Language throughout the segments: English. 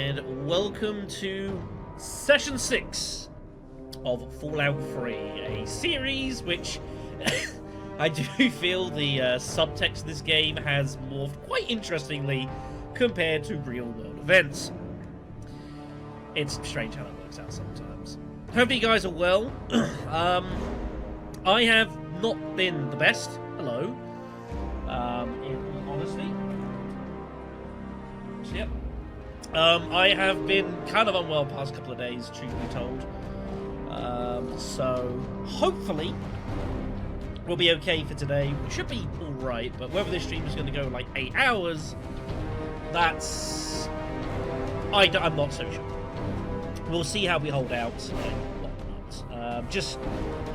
and welcome to Session 6 of Fallout 3, a series which I do feel the subtext of this game has morphed quite interestingly compared to real-world events. It's strange how that works out sometimes. Hope you guys are well. I have not been the best. Hello. In all honesty. Yep. I have been kind of unwell past couple of days, truth be told. So hopefully we'll be okay for today. We should be alright, but whether this stream is going to go like 8 hours, that's... I'm not so sure. We'll see how we hold out and whatnot. Just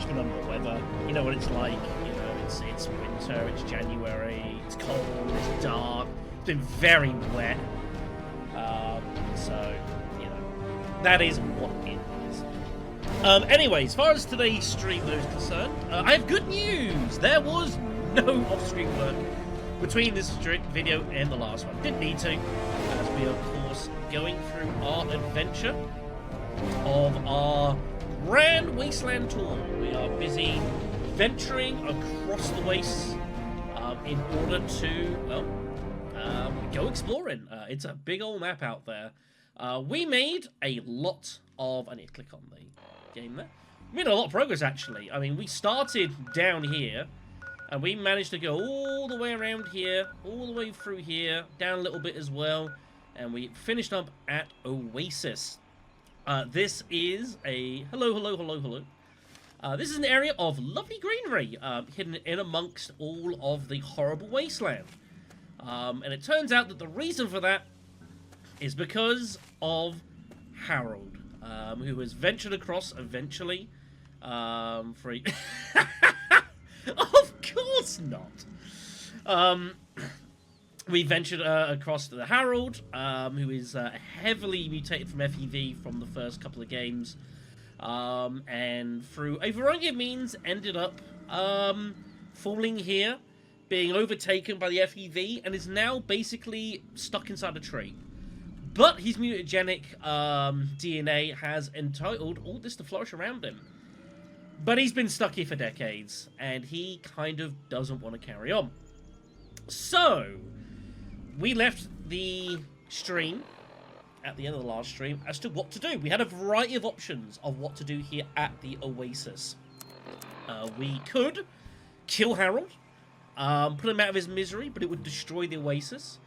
been under the weather. You know what it's like. You know, it's winter, it's January, it's cold, it's dark. It's been very wet. So, you know, that is what it is. Anyway, as far as today's stream is concerned, I have good news. There was no off-screen work between this video and the last one. Didn't need to, as we are, of course, going through our adventure of our Grand Wasteland tour. We are busy venturing across the wastes in order to, well, go exploring. It's a big old map out there. We made a lot of... I need to click on the game there. We made a lot of progress, actually. I mean, we started down here, and we managed to go all the way around here, all the way through here, down a little bit as well, and we finished up at Oasis. This is a... Hello. This is an area of lovely greenery, hidden in amongst all of the horrible wasteland. And it turns out that the reason for that is because of Harold, who has ventured across eventually. Of course not. We ventured across to the Harold, who is heavily mutated from FEV from the first couple of games, and through a variety of means ended up falling here, being overtaken by the FEV, and is now basically stuck inside a tree. But his mutagenic DNA has entitled all this to flourish around him. But he's been stuck here for decades, and he kind of doesn't want to carry on. So, we left the stream at the end of the last stream as to what to do. We had a variety of options of what to do here at the Oasis. We could kill Harold, put him out of his misery, but it would destroy the Oasis.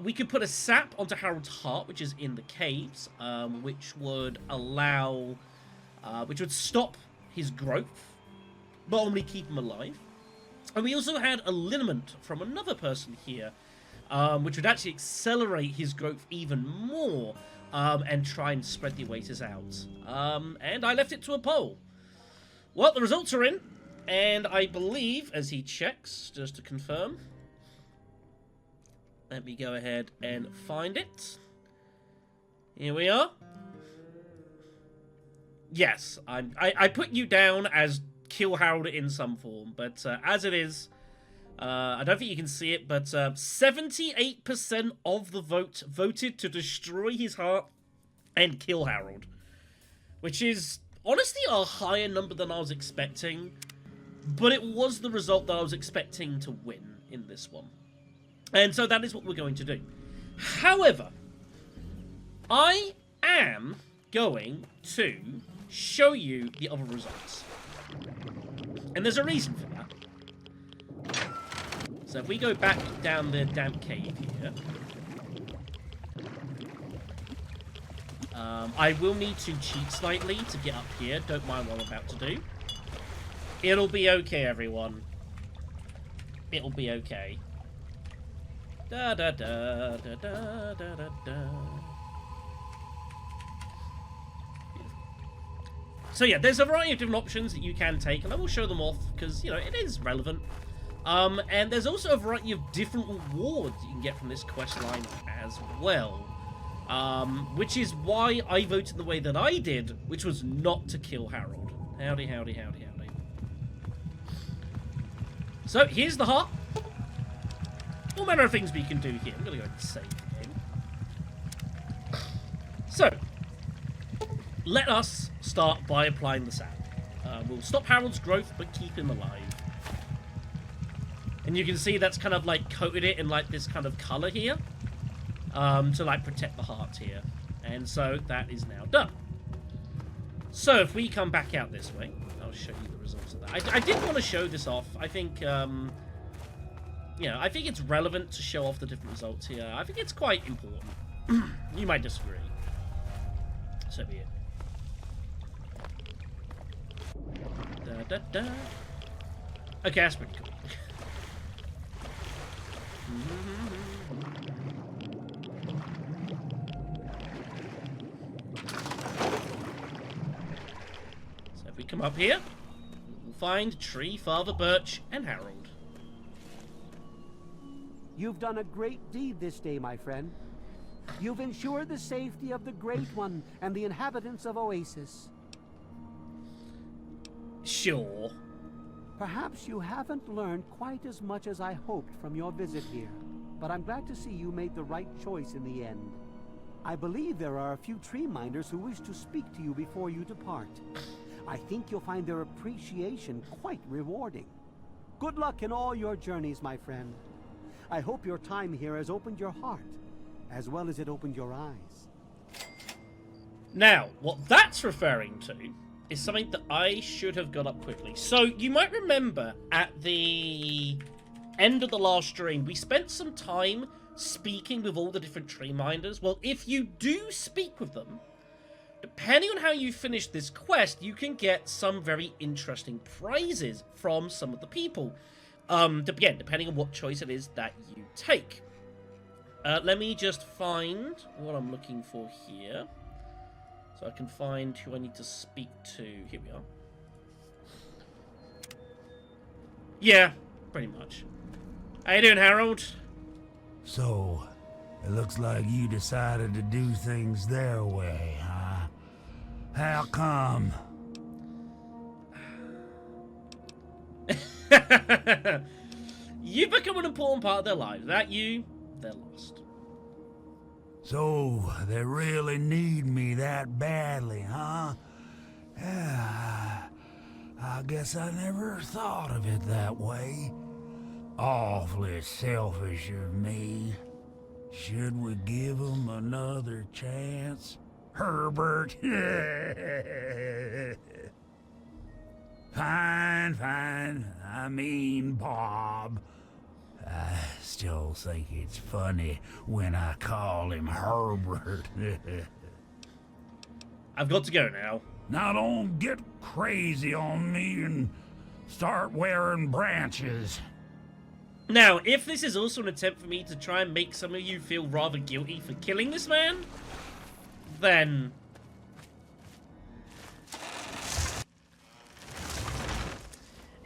We could put a sap onto Harold's heart, which is in the caves, which would allow... which would stop his growth, but only keep him alive. And we also had a liniment from another person here, which would actually accelerate his growth even more, and try and spread the Oasis out. And I left it to a poll. Well, the results are in, and I believe, as he checks, just to confirm... Let me go ahead and find it. Here we are. Yes, I put you down as kill Harold in some form, but as it is, I don't think you can see it, but 78% of the vote voted to destroy his heart and kill Harold, which is honestly a higher number than I was expecting, but it was the result that I was expecting to win in this one. And so that is what we're going to do. However, I am going to show you the other results. And there's a reason for that. So if we go back down the damp cave here. I will need to cheat slightly to get up here. Don't mind what I'm about to do. It'll be okay, everyone. It'll be okay. Da da da da da da da da. So yeah, there's a variety of different options that you can take, and I will show them off because, you know, it is relevant. And there's also a variety of different rewards you can get from this quest line as well. Which is why I voted the way that I did, which was not to kill Harold. Howdy. So here's the heart. All manner of things we can do here. I'm going to go and save him. So, let us start by applying the sand. We'll stop Harold's growth, but keep him alive. And you can see that's kind of like coated it in like this kind of color here, to like protect the heart here. And so that is now done. So if we come back out this way, I'll show you the results of that. I did want to show this off. I think, you know, I think it's relevant to show off the different results here. I think it's quite important. You might disagree. So be it. Da, da, da. Okay, that's pretty cool. So if we come up here, we'll find Tree, Father Birch, and Harold. You've done a great deed this day, my friend. You've ensured the safety of the Great One and the inhabitants of Oasis. Sure. Perhaps you haven't learned quite as much as I hoped from your visit here, but I'm glad to see you made the right choice in the end. I believe there are a few tree minders who wish to speak to you before you depart. I think you'll find their appreciation quite rewarding. Good luck in all your journeys, my friend. I hope your time here has opened your heart, as well as it opened your eyes. Now, what that's referring to is something that I should have got up quickly. So, you might remember at the end of the last stream, we spent some time speaking with all the different tree minders. Well, if you do speak with them, depending on how you finish this quest, you can get some very interesting prizes from some of the people. Again, depending on what choice it is that you take. Let me just find what I'm looking for here. So I can find who I need to speak to. Here we are. Yeah, pretty much. How you doing, Harold? So, it looks like you decided to do things their way, huh? How come? You've become an important part of their lives. That you, they're lost. So, they really need me that badly, huh? Yeah, I guess I never thought of it that way. Awfully selfish of me. Should we give them another chance? Herbert? Fine. I mean, Bob. I still think it's funny when I call him Herbert. I've got to go now. Now don't get crazy on me and start wearing branches. Now, if this is also an attempt for me to try and make some of you feel rather guilty for killing this man, then...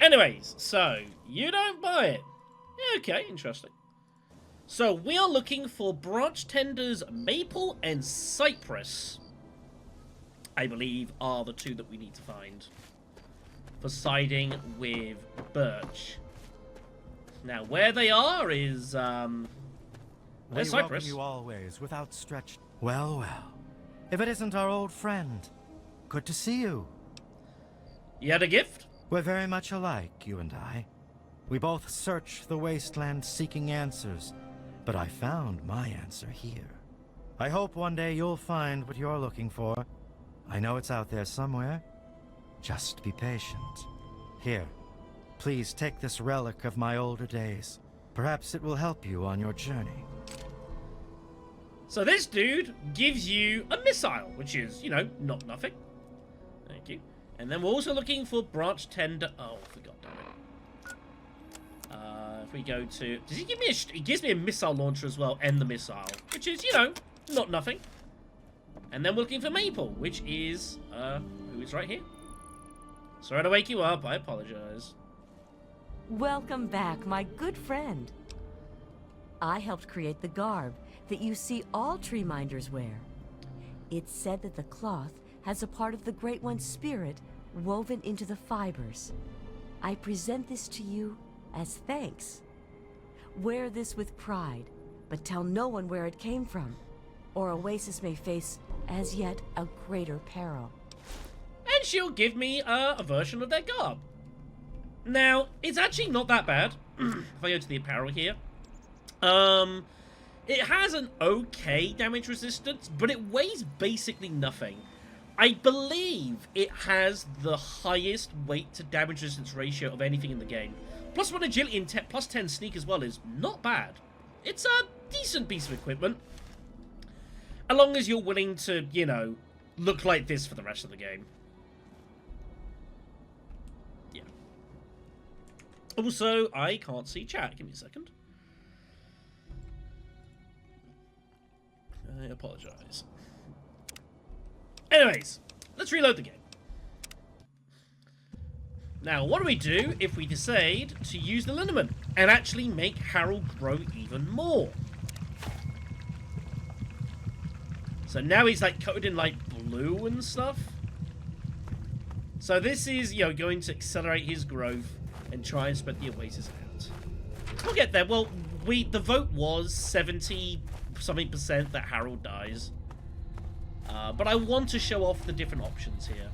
Anyways, so, you don't buy it. Okay, interesting. So, we are looking for branch tenders Maple and Cypress, I believe, are the two that we need to find for siding with Birch. Now, where they are is, there's We Cypress. welcome you always, without stretch. Well. If it isn't our old friend, good to see you. You had a gift? We're very much alike, you and I. We both search the wasteland seeking answers, but I found my answer here. I hope one day you'll find what you're looking for. I know it's out there somewhere. Just be patient. Here, please take this relic of my older days. Perhaps it will help you on your journey. So this dude gives you a missile, which is, you know, not nothing. Thank you. And then we're also looking for branch tender. Oh, I forgot. If we go to, does he give me a? He gives me a missile launcher as well, and the missile, which is, you know, not nothing. And then we're looking for Maple, which is who is right here. Sorry to wake you up. I apologize. Welcome back, my good friend. I helped create the garb that you see all tree minders wear. It's said that the cloth has a part of the Great One's spirit woven into the fibers. I present this to you as thanks. Wear this with pride, but tell no one where it came from, or Oasis may face as yet a greater peril. And she'll give me a version of their garb. Now, it's actually not that bad. If I go to the apparel here. It has an okay damage resistance, but it weighs basically nothing. I believe it has the highest weight to damage resistance ratio of anything in the game. Plus 1 agility and plus 10 sneak as well is not bad. It's a decent piece of equipment. As long as you're willing to, you know, look like this for the rest of the game. Yeah. Also, I can't see chat. Give me a second. I apologize. Anyways, let's reload the game. Now, what do we do if we decide to use the liniment and actually make Harold grow even more? So now he's like coated in like blue and stuff. So this is, you know, going to accelerate his growth and try and spread the oasis out. We'll get there. Well, the vote was 70-something% that Harold dies. But I want to show off the different options here.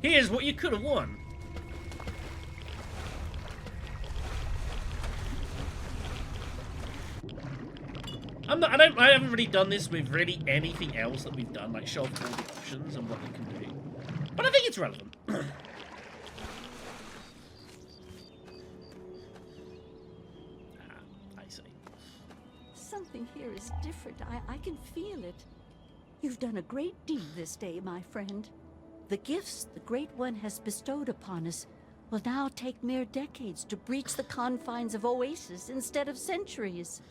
Here's what you could have won. I haven't really done this with really anything else that we've done, like show off all the options and what they can do. But I think it's relevant. I see. Something here is different. I can feel it. You've done a great deed this day, my friend. The gifts the Great One has bestowed upon us will now take mere decades to breach the confines of oases instead of centuries.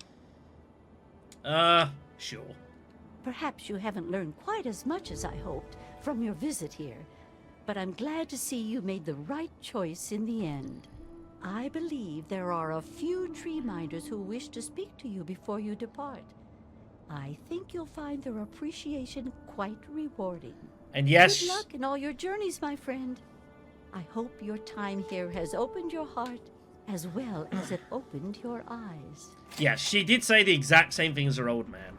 Sure. Perhaps you haven't learned quite as much as I hoped from your visit here, but I'm glad to see you made the right choice in the end. I believe there are a few tree minders who wish to speak to you before you depart. I think you'll find their appreciation quite rewarding. And yes... Good luck in all your journeys, my friend. I hope your time here has opened your heart as well as it opened your eyes. Yeah, she did say the exact same thing as her old man.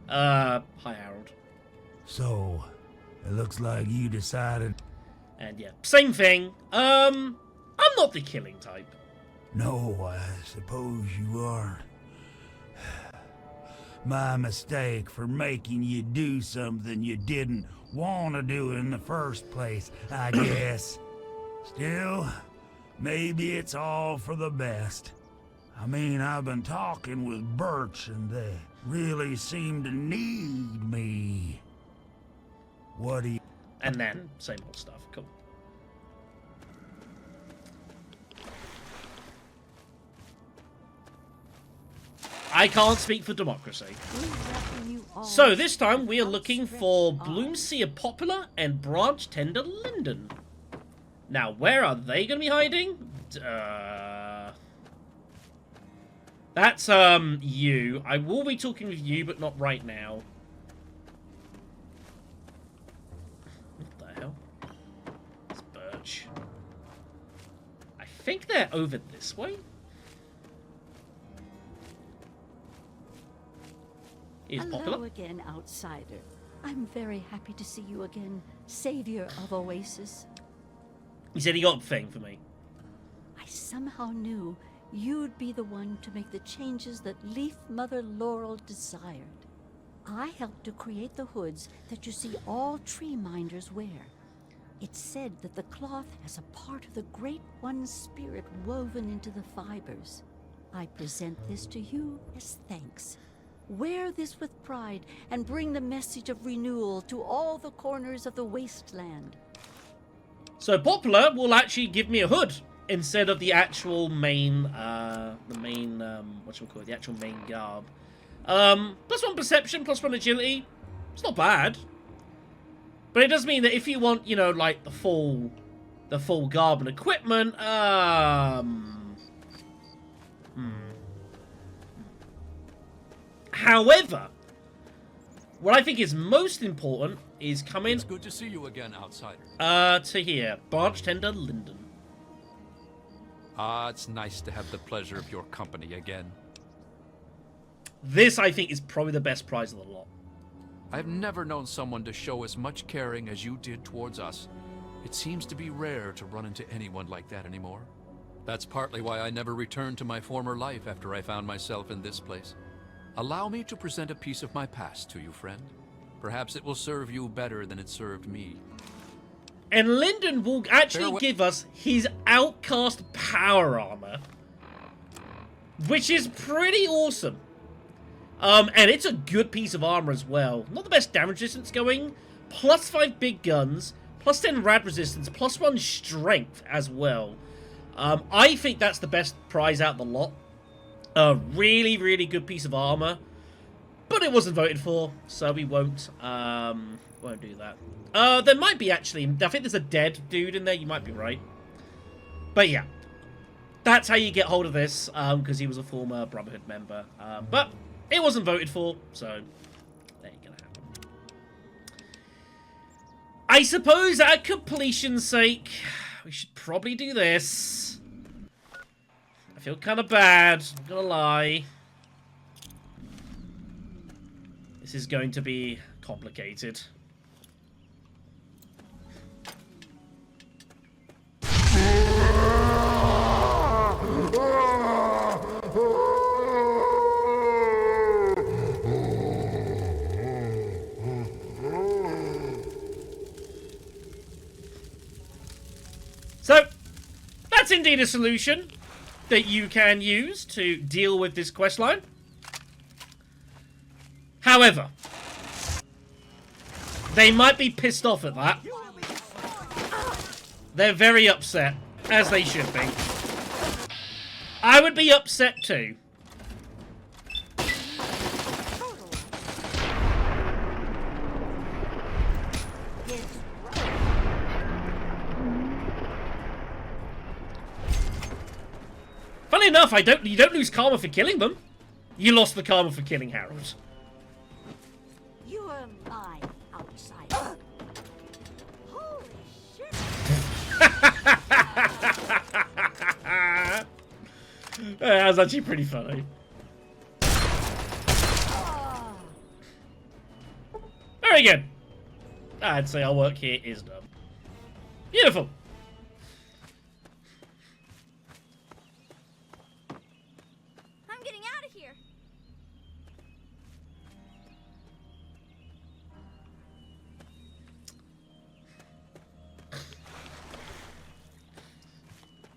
Hi, Harold. So, it looks like you decided... And yeah, same thing. I'm not the killing type. No, I suppose you aren't. My mistake for making you do something you didn't want to do in the first place, I guess. Still, maybe it's all for the best. I mean, I've been talking with Birch, and they really seem to need me. What do you... And then, same old stuff. Cool. I can't speak for democracy. So this time we are looking for Bloomseer Poplar and Branch Tender Linden. Now, where are they going to be hiding? That's, you. I will be talking with you, but not right now. What the hell? It's Birch. I think they're over this way. Is Hello Popular? again, outsider. I'm very happy to see you again, savior of Oasis. He said he got a thing for me. I somehow knew you'd be the one to make the changes that Leaf Mother Laurel desired. I helped to create the hoods that you see all tree minders wear. It's said that the cloth has a part of the Great One's spirit woven into the fibers. I present this to you as thanks. Wear this with pride and bring the message of renewal to all the corners of the wasteland. So Popular will actually give me a hood instead of the actual main, the actual main garb. +1 perception, +1 agility. It's not bad. But it does mean that if you want, you know, like the full garb and equipment, However, what I think is most important is coming... It's good to see you again, outsider. To here. Branch Tender Linden. It's nice to have the pleasure of your company again. This, I think, is probably the best prize of the lot. I've never known someone to show as much caring as you did towards us. It seems to be rare to run into anyone like that anymore. That's partly why I never returned to my former life after I found myself in this place. Allow me to present a piece of my past to you, friend. Perhaps it will serve you better than it served me. And Lyndon will actually give us his Outcast power armor, which is pretty awesome. And it's a good piece of armor as well. Not the best damage resistance going. Plus 5 big guns. Plus 10 rad resistance. Plus 1 strength as well. I think that's the best prize out of the lot. A really, really good piece of armor. But it wasn't voted for, so we won't do that. There might be actually. I think there's a dead dude in there. You might be right. But yeah. That's how you get hold of this, because he was a former Brotherhood member. But it wasn't voted for, so that ain't gonna happen. I suppose, at completion's sake, we should probably do this. I feel kind of bad, I'm gonna lie. This is going to be complicated. So, that's indeed a solution that you can use to deal with this questline. However, they might be pissed off at that. They're very upset, as they should be. I would be upset too. Funny enough, you don't lose karma for killing them. You lost the karma for killing Harold. You are my outsider. Holy shit! That was actually pretty funny. Very good. I'd say our work here is done. Beautiful. I'm getting out of here.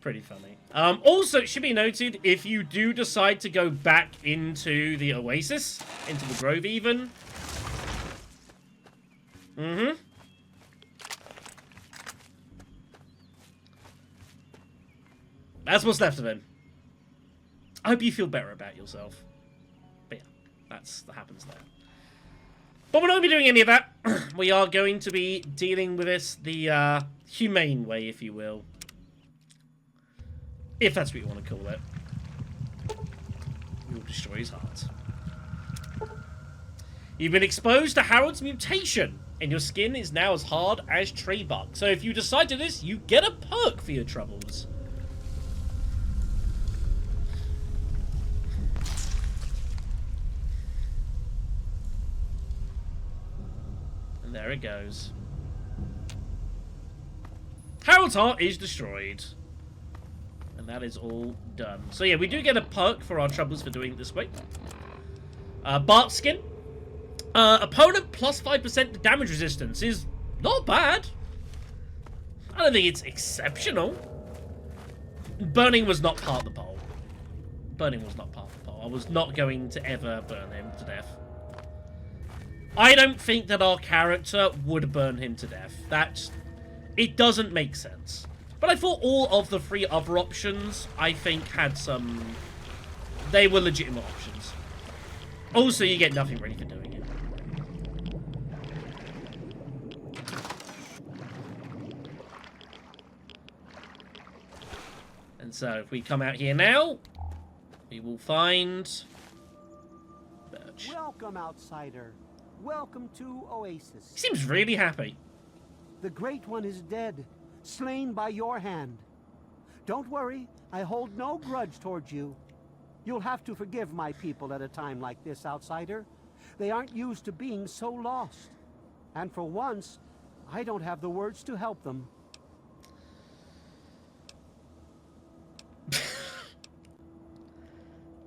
Pretty funny. Also, it should be noted, if you do decide to go back into the Oasis, into the Grove even. That's what's left of him. I hope you feel better about yourself. But yeah, that happens there. But we're not going to be doing any of that. We are going to be dealing with this the humane way, if you will. If that's what you want to call it. We will destroy his heart. You've been exposed to Harold's mutation, and your skin is now as hard as tree bark. So if you decide to this, you get a perk for your troubles. And there it goes. Harold's heart is destroyed. And that is all done. So yeah, we do get a perk for our troubles for doing it this way. Bark skin. Opponent plus 5% damage resistance is not bad. I don't think it's exceptional. Burning was not part of the poll. Burning was not part of the poll. I was not going to ever burn him to death. I don't think that our character would burn him to death. It doesn't make sense. But I thought all of the 3 other options, I think, had some... They were legitimate options. Also, you get nothing ready for doing it. And so, if we come out here now, we will find... Birch. Welcome, outsider. Welcome to Oasis. He seems really happy. The Great One is dead, slain by your hand. Don't worry, I hold no grudge towards you. You'll have to forgive my people at a time like this, outsider. They aren't used to being so lost. And for once, I don't have the words to help them.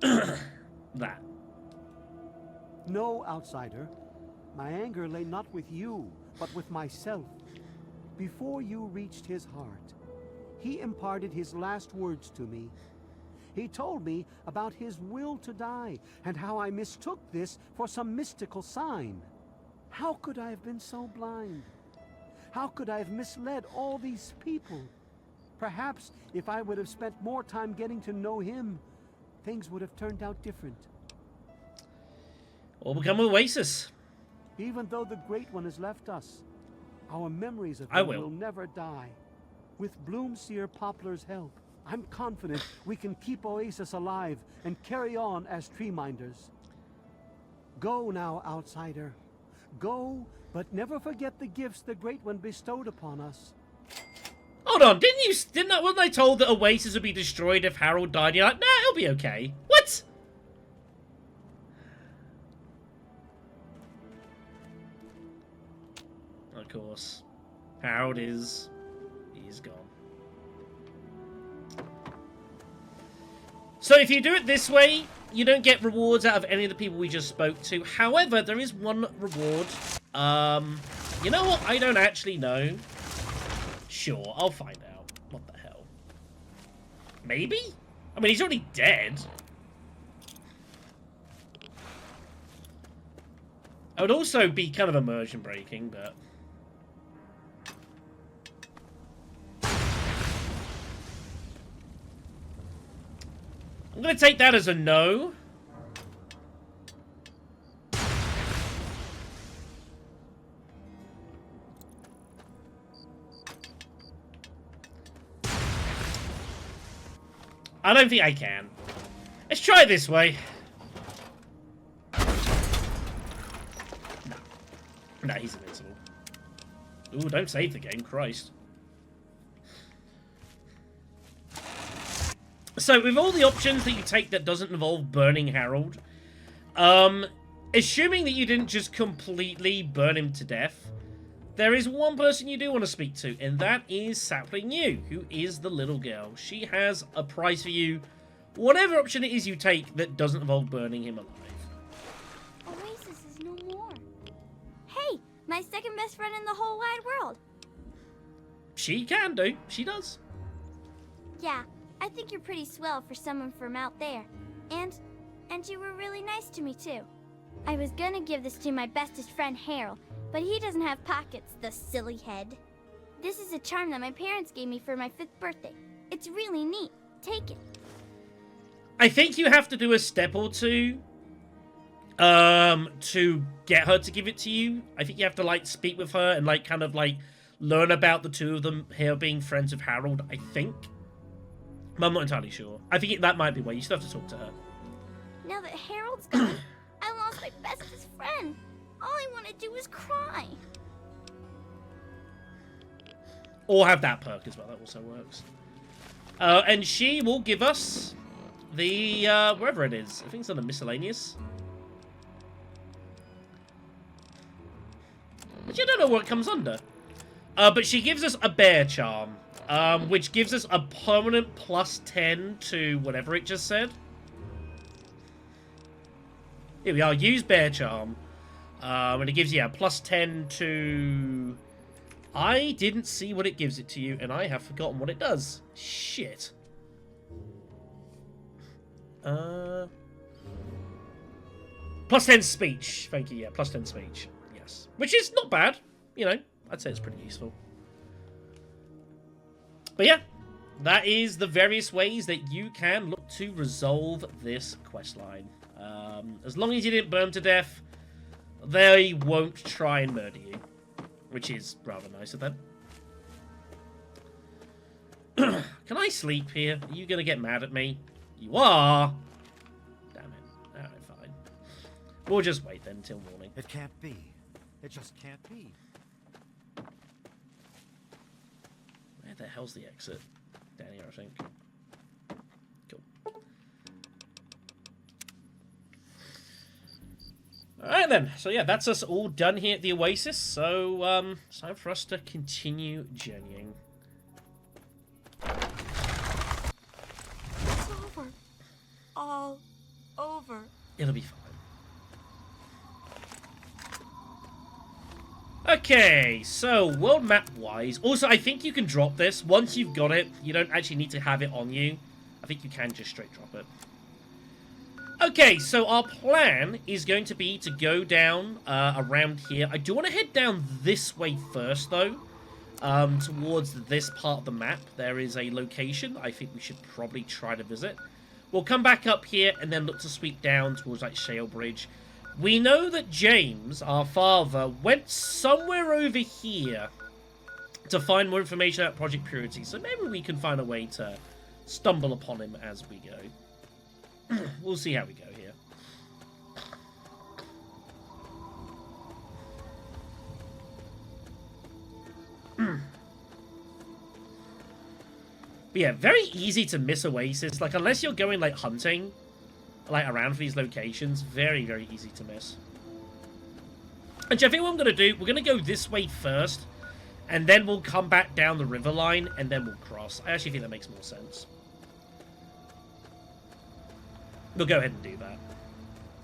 That. No, outsider. My anger lay not with you, but with myself. Before you reached his heart, he imparted his last words to me. He told me about his will to die, and how I mistook this for some mystical sign. How could I have been so blind? How could I have misled all these people? Perhaps if I would have spent more time getting to know him, things would have turned out different. Or become an oasis. Even though the Great One has left us, our memories of I him will. will never die. With Bloomseer Poplar's help, I'm confident we can keep Oasis alive and carry on as tree minders. Go now, outsider. Go, but never forget the gifts the Great One bestowed upon us. Hold on, wasn't I told that Oasis would be destroyed if Harold died? You're like, nah, it'll be okay. What? Of course. Harold he's gone. So if you do it this way, you don't get rewards out of any of the people we just spoke to. However, there is one reward. You know what? I don't actually know. Sure, I'll find out. What the hell? Maybe? I mean, he's already dead. I would also be kind of immersion breaking, but... I'm going to take that as a no. I don't think I can. Let's try it this way. No, he's invincible. Ooh, don't save the game, Christ. So, with all the options that you take that doesn't involve burning Harold, assuming that you didn't just completely burn him to death, there is one person you do want to speak to, and that is Sapling Yu, who is the little girl. She has a prize for you, whatever option it is you take that doesn't involve burning him alive. Oasis is no more. Hey, my second best friend in the whole wide world. She can do. She does. Yeah, I think you're pretty swell for someone from out there. And you were really nice to me, too. I was gonna give this to my bestest friend, Harold, but he doesn't have pockets, the silly head. This is a charm that my parents gave me for my 5th birthday. It's really neat. Take it. I think you have to do a step or two to get her to give it to you. I think you have to, like, speak with her and, like, kind of, like, learn about the two of them here being friends of Harold, I think. But I'm not entirely sure. I think that might be where you still have to talk to her. Now that Harold's gone, I lost my bestest friend. All I want to do is cry. Or have that perk as well. That also works. And she will give us the, wherever it is. I think it's on the miscellaneous. Which I don't know what it comes under. But she gives us a bear charm. Which gives us a permanent +10 to whatever it just said. Here we are. Use bear charm. And it gives you a +10 to... I didn't see what it gives it to you, and I have forgotten what it does. Shit. +10 speech. Thank you, yeah. +10 speech. Yes. Which is not bad. You know, I'd say it's pretty useful. But yeah, that is the various ways that you can look to resolve this questline. As long as you didn't burn to death, they won't try and murder you. Which is rather nice of them. Can I sleep here? Are you going to get mad at me? You are! Damn it. Alright, fine. We'll just wait then until morning. It can't be. It just can't be. Where the hell's the exit? Down here, I think. Cool. Alright then, so yeah, that's us all done here at the Oasis, so it's time for us to continue journeying. It's over. All over. It'll be fine. Okay, so world map wise, also I think you can drop this. Once you've got it, you don't actually need to have it on you. I think you can just straight drop it. Okay, so our plan is going to be to go down around here. I do want to head down this way first, though. Towards this part of the map, there is a location I think we should probably try to visit. We'll come back up here and then look to sweep down towards, like, Shale Bridge. We know that James, our father, went somewhere over here to find more information about Project Purity. So maybe we can find a way to stumble upon him as we go. We'll see how we go here. But yeah, very easy to miss Oasis. Like, unless you're going, like, hunting, like, around for these locations, very, very easy to miss. And I think what I'm going to do, we're going to go this way first, and then we'll come back down the river line, and then we'll cross. I actually think that makes more sense. We'll go ahead and do that.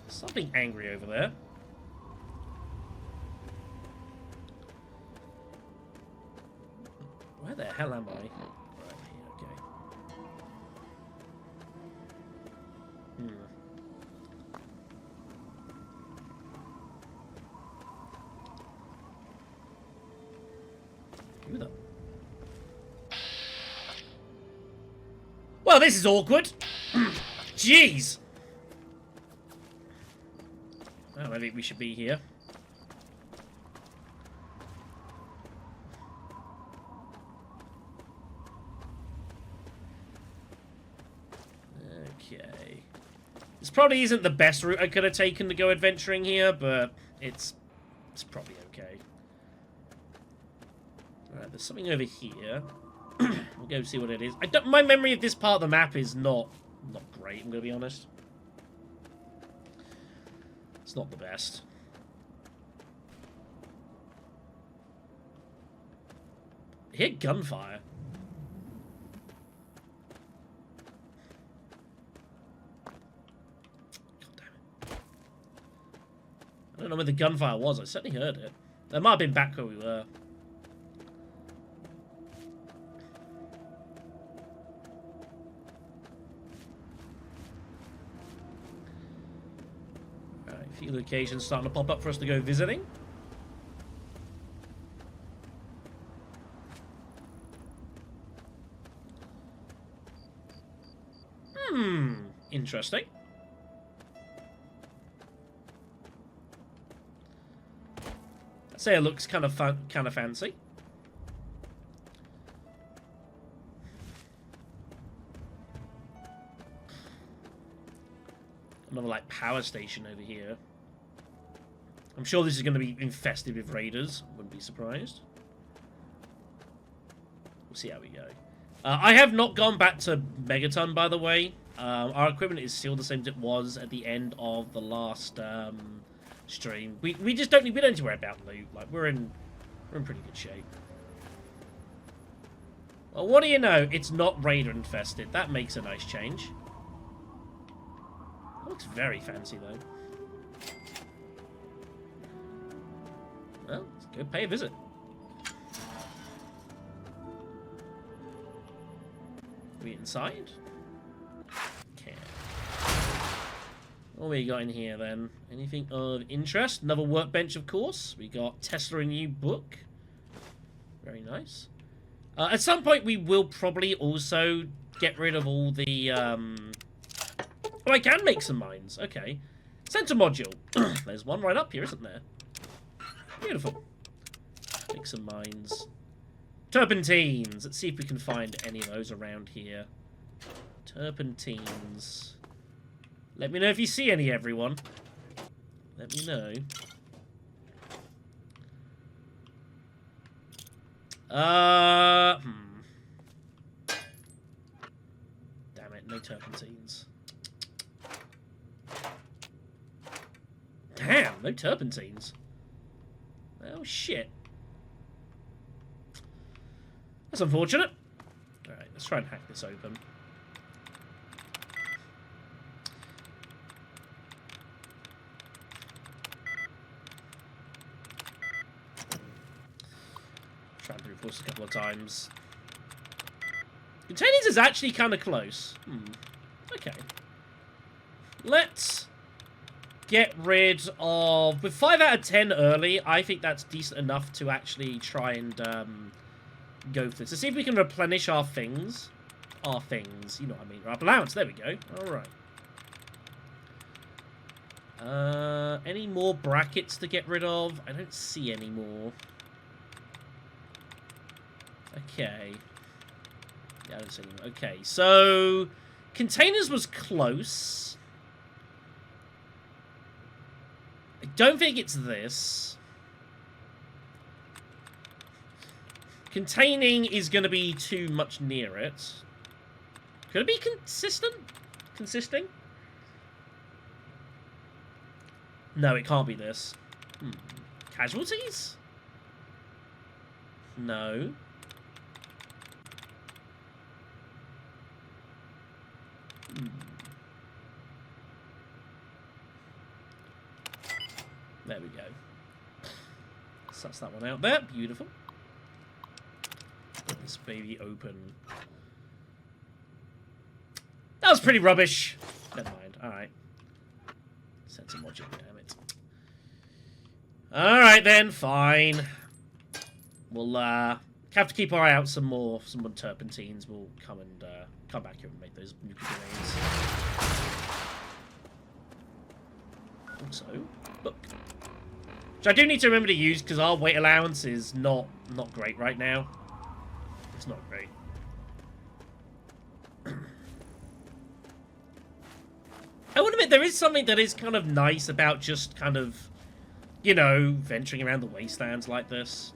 Something angry over there. Where the hell am I? Right here, okay. Who the... Well, this is awkward. Jeez! Well, I think we should be here. Okay. This probably isn't the best route I could have taken to go adventuring here, but it's probably okay. Alright, there's something over here. We'll go see what it is. My memory of this part of the map is not great, I'm going to be honest. It's not the best. I hear gunfire. God damn it. I don't know where the gunfire was. I certainly heard it. That might have been back where we were. A few locations starting to pop up for us to go visiting. Interesting. I'd say it looks kind of fancy. Another, like, power station over here. I'm sure this is going to be infested with raiders. Wouldn't be surprised. We'll see how we go. I have not gone back to Megaton, by the way. Our equipment is still the same as it was at the end of the last stream. We just don't need to worry about loot. Like, we're in pretty good shape. Well, what do you know? It's not raider infested. That makes a nice change. Looks very fancy, though. Well, let's go pay a visit. Are we inside? Okay. What we got in here, then? Anything of interest? Another workbench, of course. We got Tesla, a new book. Very nice. At some point, we will probably also get rid of all the... Oh, I can make some mines. Okay. Center module. There's one right up here, isn't there? Beautiful. Make some mines. Turpentines. Let's see if we can find any of those around here. Turpentines. Let me know if you see any, everyone. Let me know. Damn it, no turpentines. Damn. No turpentines. Oh, shit. That's unfortunate. Alright, let's try and hack this open. Try and brute force a couple of times. Containers is actually kind of close. Okay. Let's get rid of... With 5 out of 10 early, I think that's decent enough to actually try and go for this. To see if we can replenish our things. Our things, you know what I mean. Our allowance, there we go. Alright. Any more brackets to get rid of? I don't see any more. Okay. Yeah, I don't see any more. Okay, so... Containers was close. I don't think it's this. Containing is going to be too much near it. Could it be consistent? Consisting? No, it can't be this. Casualties? No. There we go. Suss that one out there. Beautiful. Get this baby open. That was pretty rubbish. Never mind. Alright. Sense of logic, damn it. Alright then, fine. We'll have to keep our eye out some more turpentines. We'll come back here and make those nuclear grenades. Also, book. Which I do need to remember to use because our weight allowance is not great right now. It's not great. I would admit there is something that is kind of nice about just kind of, you know, venturing around the wastelands like this.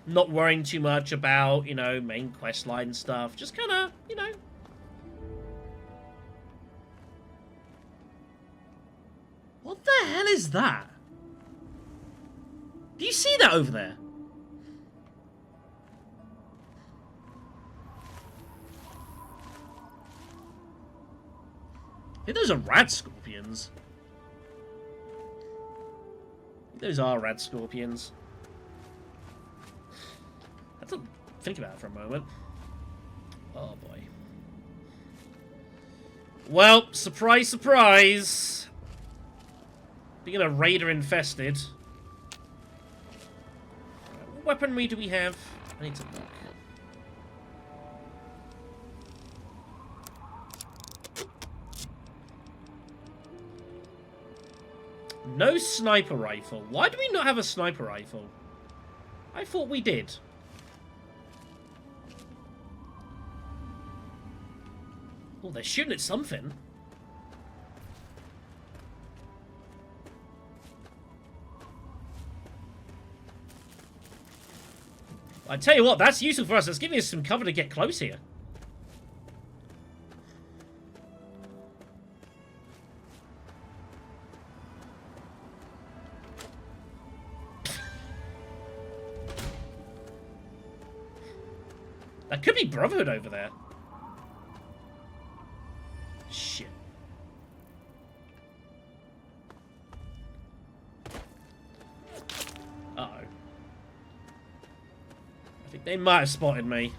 Not worrying too much about, you know, main quest line stuff. Just kind of, you know. What the hell is that? Do you see that over there? I think those are rad scorpions. Those are rad scorpions. I have to think about it for a moment. Oh boy. Well, surprise, surprise. Being a raider infested. What weaponry do we have? I need to look. No sniper rifle. Why do we not have a sniper rifle? I thought we did. Oh, they're shooting at something. I tell you what, that's useful for us. That's giving us some cover to get close here. That could be Brotherhood over there. Shit. Uh-oh. I think they might have spotted me.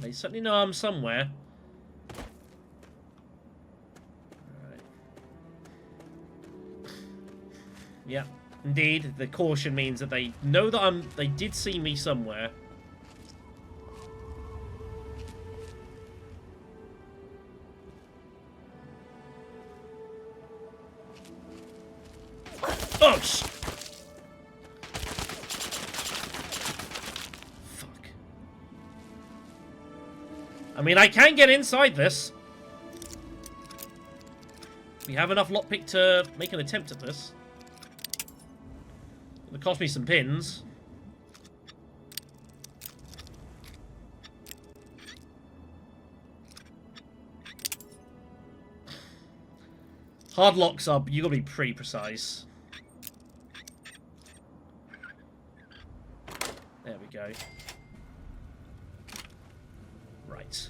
They certainly know I'm somewhere. Yeah, indeed. The caution means that they know that they did see me somewhere. Oh, fuck. I mean, I can get inside this. We have enough lockpick to make an attempt at this. The cost me some pins. Hard locks up, you gotta be pretty precise. There we go. Right.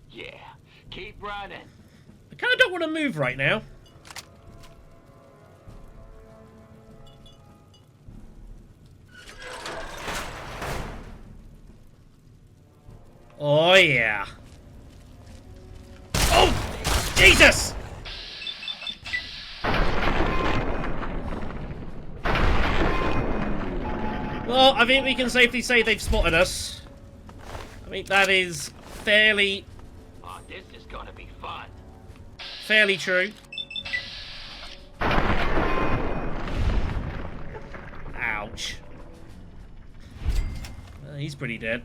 Yeah, keep running. I kinda don't want to move right now. Oh, yeah. Oh, Jesus! Well, I think we can safely say they've spotted us. I think that is fairly... Oh, this is gonna be fun. fairly true. Ouch. He's pretty dead.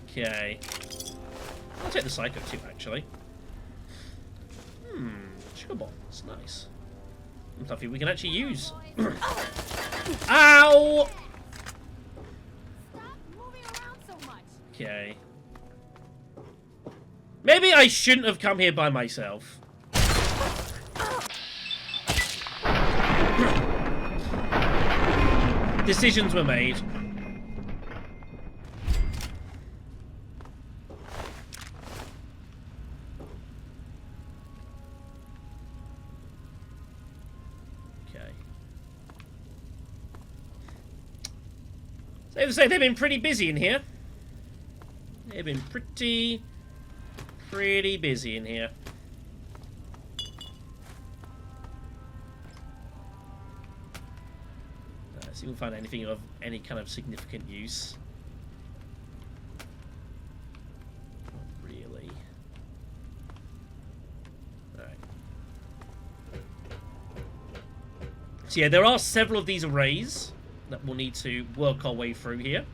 Okay. I'll take the Psycho too, actually. Sugar bombs. Nice. Something we can actually use. Ow! Okay. Maybe I shouldn't have come here by myself. Decisions were made. Safe to say they've been pretty busy in here. They've been pretty busy in here. See if we can find anything of any kind of significant use. Not really. Alright. So yeah, there are several of these arrays that we'll need to work our way through here.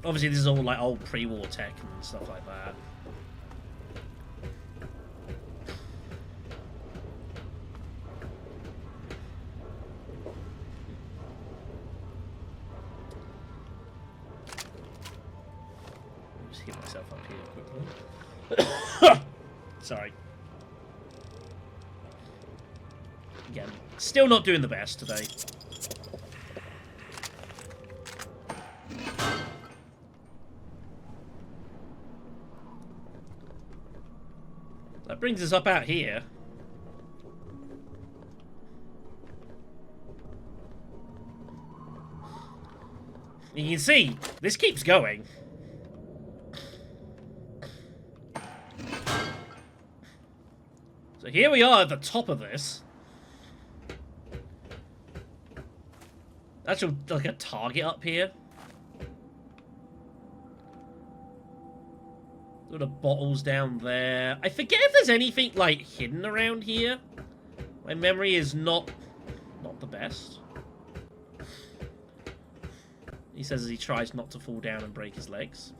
Obviously, this is all like old pre-war tech and stuff like that. Just heal myself up here quickly. Sorry. Again, still not doing the best today. That brings us up out here. You can see, this keeps going. So here we are at the top of this. Actually, like a target up here. Sort of bottles down there. I forget if there's anything like hidden around here. My memory is not the best. He says as he tries not to fall down and break his legs.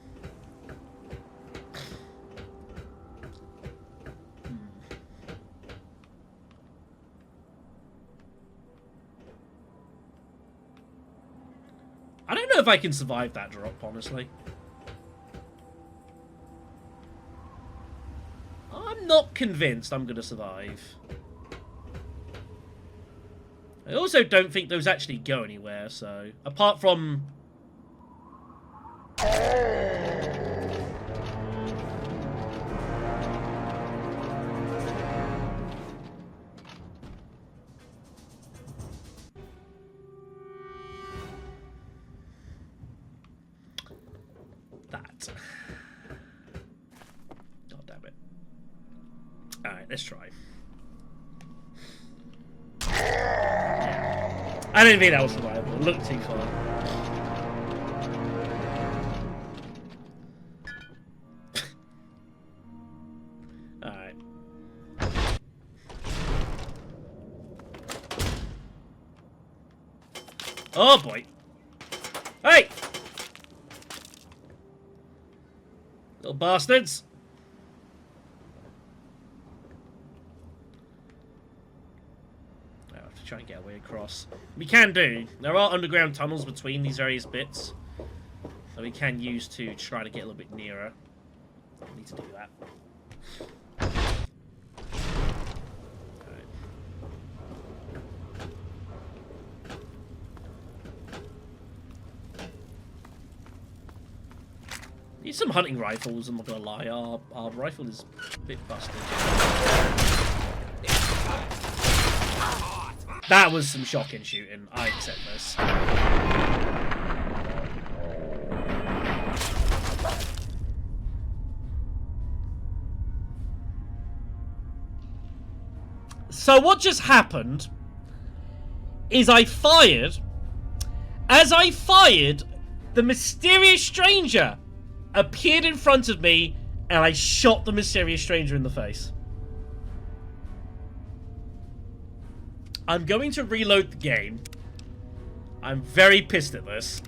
I don't know if I can survive that drop, honestly. I'm not convinced I'm going to survive. I also don't think those actually go anywhere, so... Apart from... that. God damn it. Alright, let's try. I didn't think that was survivable. It looked too far. Alright. Oh boy. Hey! Little bastards. I have to try and get our way across. We can do. There are underground tunnels between these various bits that we can use to try to get a little bit nearer. I need to do that. Need some hunting rifles, I'm not gonna lie. Our rifle is a bit busted. That was some shocking shooting. I accept this. So what just happened is as I fired, the mysterious stranger appeared in front of me, and I shot the mysterious stranger in the face. I'm going to reload the game. I'm very pissed at this.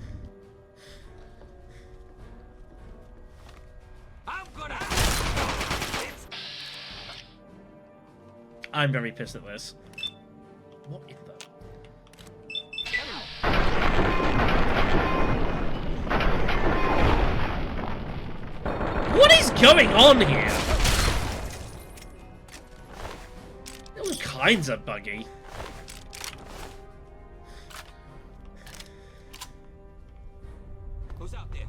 I'm very pissed at this. What in the... What is going on here? All kinds of buggy. Who's out there?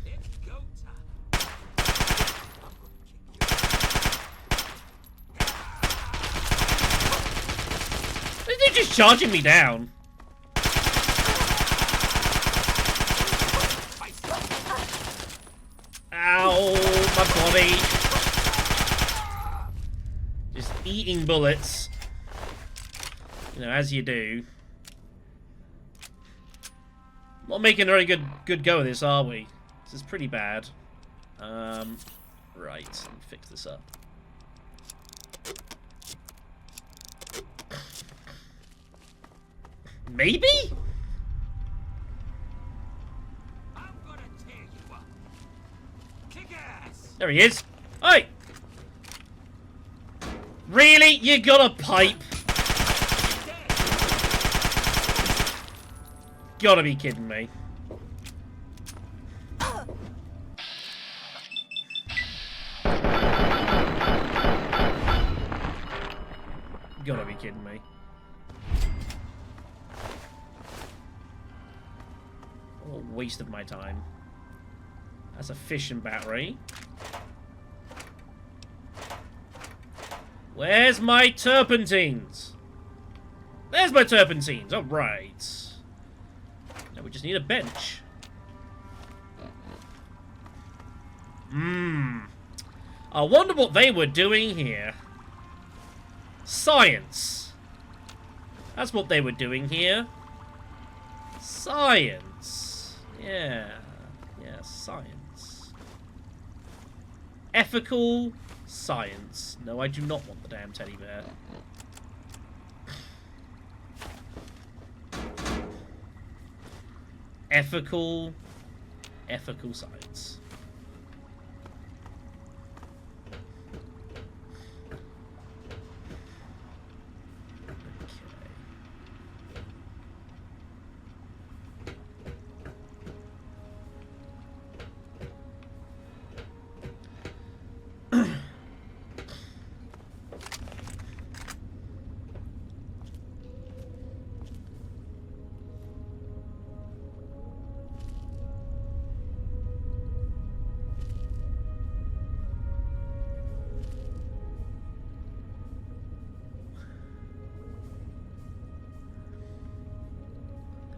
It's go time. They're just charging me down. Ow, my body. Just eating bullets. You know, as you do. Not making a very good go of this, are we? This is pretty bad. Right, let me fix this up. Maybe? I'm gonna tear you up. Kick ass. There he is. Hey! Really? You got a pipe? Gotta be kidding me. Gotta be kidding me. What a waste of my time. That's a fishing battery. Where's my turpentines? There's my turpentines. All right. Now we just need a bench. I wonder what they were doing here. Science. That's what they were doing here. Science. Yeah. Yeah, science. Ethical science. No, I do not want the damn teddy bear. Ethical science.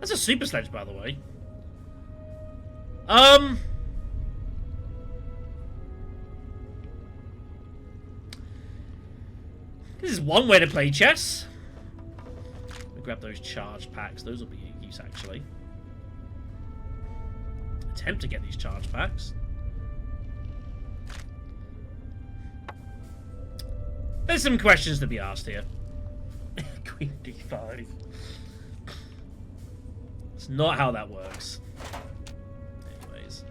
That's a super sledge, by the way. This is one way to play chess. Let me grab those charge packs. Those will be of use, actually. Attempt to get these charge packs. There's some questions to be asked here. Queen D5. It's not how that works. Anyways.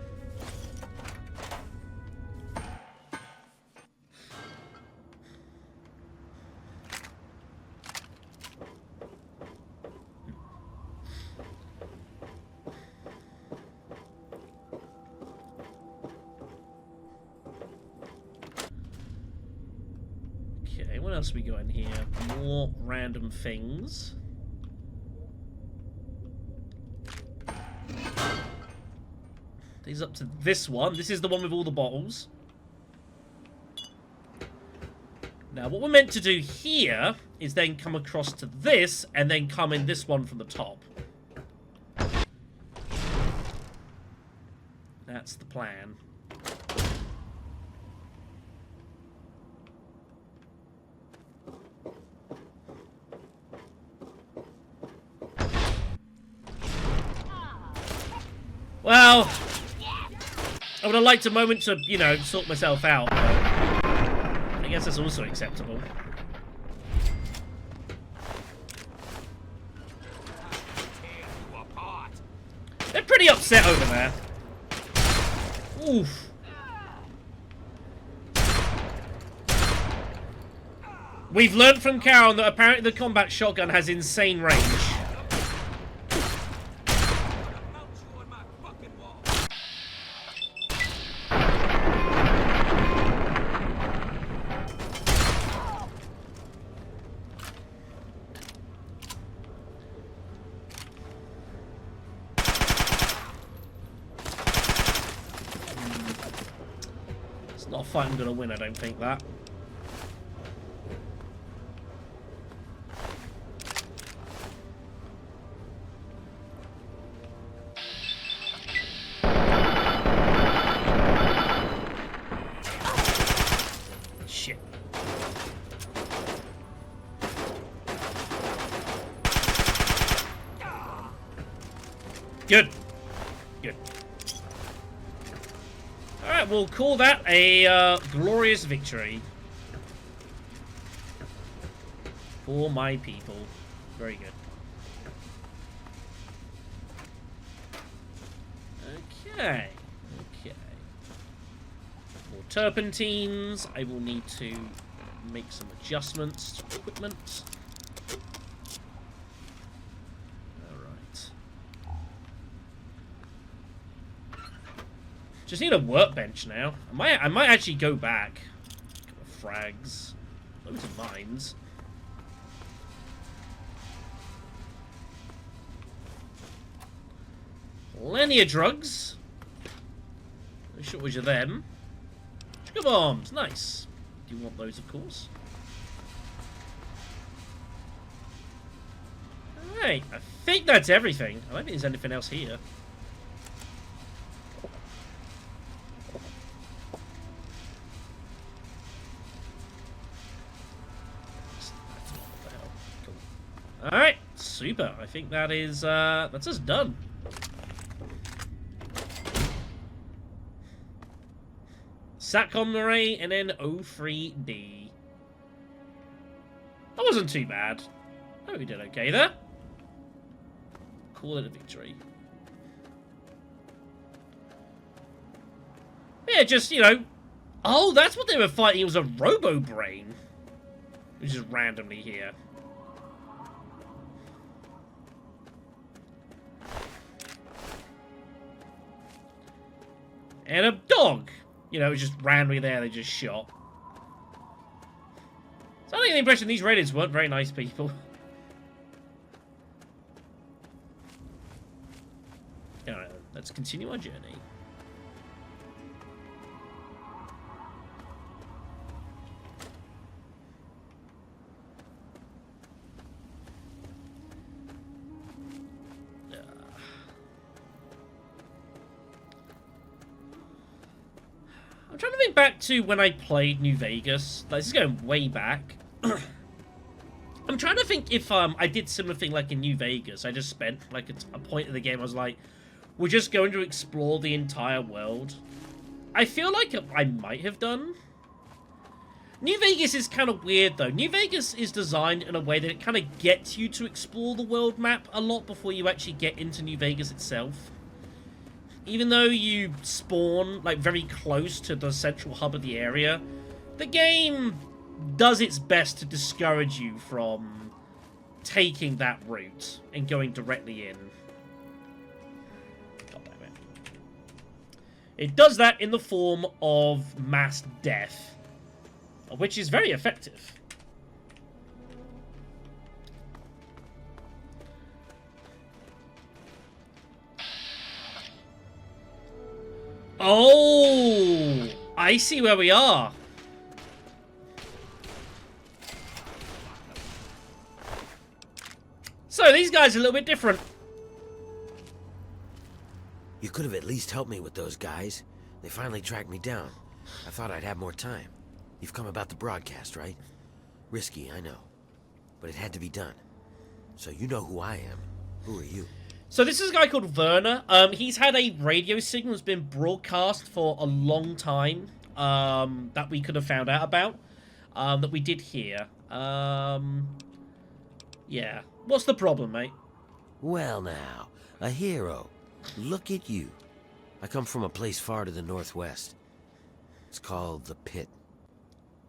Okay, what else we got in here? More random things. These up to this one. This is the one with all the bottles. Now, what we're meant to do here is then come across to this, and then come in this one from the top. That's the plan. Well, I would have liked a moment to, you know, sort myself out, but I guess that's also acceptable. They're pretty upset over there. Oof. We've learned from Karen that apparently the combat shotgun has insane range. Not a fight I'm gonna win, I don't think that. Shit. Good. Good. Alright, we'll call that a glorious victory. For my people. Very good. Okay. Okay. More turpentines. I will need to make some adjustments to equipment. Alright. Just need a workbench now. I might actually go back. Couple of frags. Loads of mines. Plenty of drugs. How short was you then? Sugar bombs, nice. Do you want those, of course? Alright, I think that's everything. I don't think there's anything else here. Alright, super. I think that is, that's us done. Satcom array and then O3D. That wasn't too bad. Oh, we did okay there. Call it a victory. Yeah, just, you know. Oh, that's what they were fighting. It was a Robo-Brain. Which is randomly here. And a dog. You know, it was just randomly there, they just shot. So I think the impression these Raiders weren't very nice people. Alright, let's continue our journey. I'm trying to think back to when I played New Vegas. Like, this is going way back. I'm trying to think if I did similar thing like in New Vegas. I just spent like a point of the game. I was like, we're just going to explore the entire world. I feel like I might have done. New Vegas is kind of weird, though. New Vegas is designed in a way that it kind of gets you to explore the world map a lot before you actually get into New Vegas itself. Even though you spawn, like, very close to the central hub of the area, the game does its best to discourage you from taking that route and going directly in. God damn it. It does that in the form of mass death, which is very effective. Oh, I see where we are. So these guys are a little bit different. You could have at least helped me with those guys. They finally tracked me down. I thought I'd have more time. You've come about the broadcast, right? Risky, I know. But it had to be done. So you know who I am. Who are you? So this is a guy called Werner. He's had a radio signal that's been broadcast for a long time, that we could have found out about, that we did hear. Yeah. What's the problem, mate? Well now, a hero. Look at you. I come from a place far to the northwest. It's called the Pit.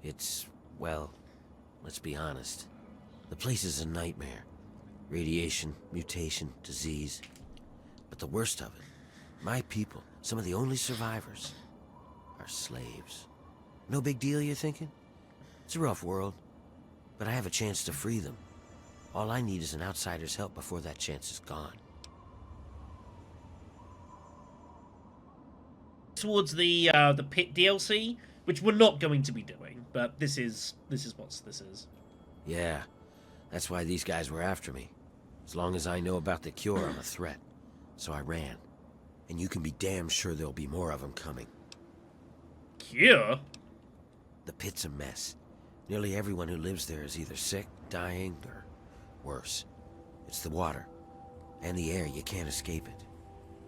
It's, well, let's be honest. The place is a nightmare. Radiation, mutation, disease. But the worst of it, my people, some of the only survivors, are slaves. No big deal, you're thinking? It's a rough world, but I have a chance to free them. All I need is an outsider's help before that chance is gone. Towards the Pit DLC, which we're not going to be doing, but this is what this is. Yeah, that's why these guys were after me. As long as I know about the cure, I'm a threat. So I ran. And you can be damn sure there'll be more of them coming. Cure? The Pit's a mess. Nearly everyone who lives there is either sick, dying, or worse. It's the water. And the air, you can't escape it.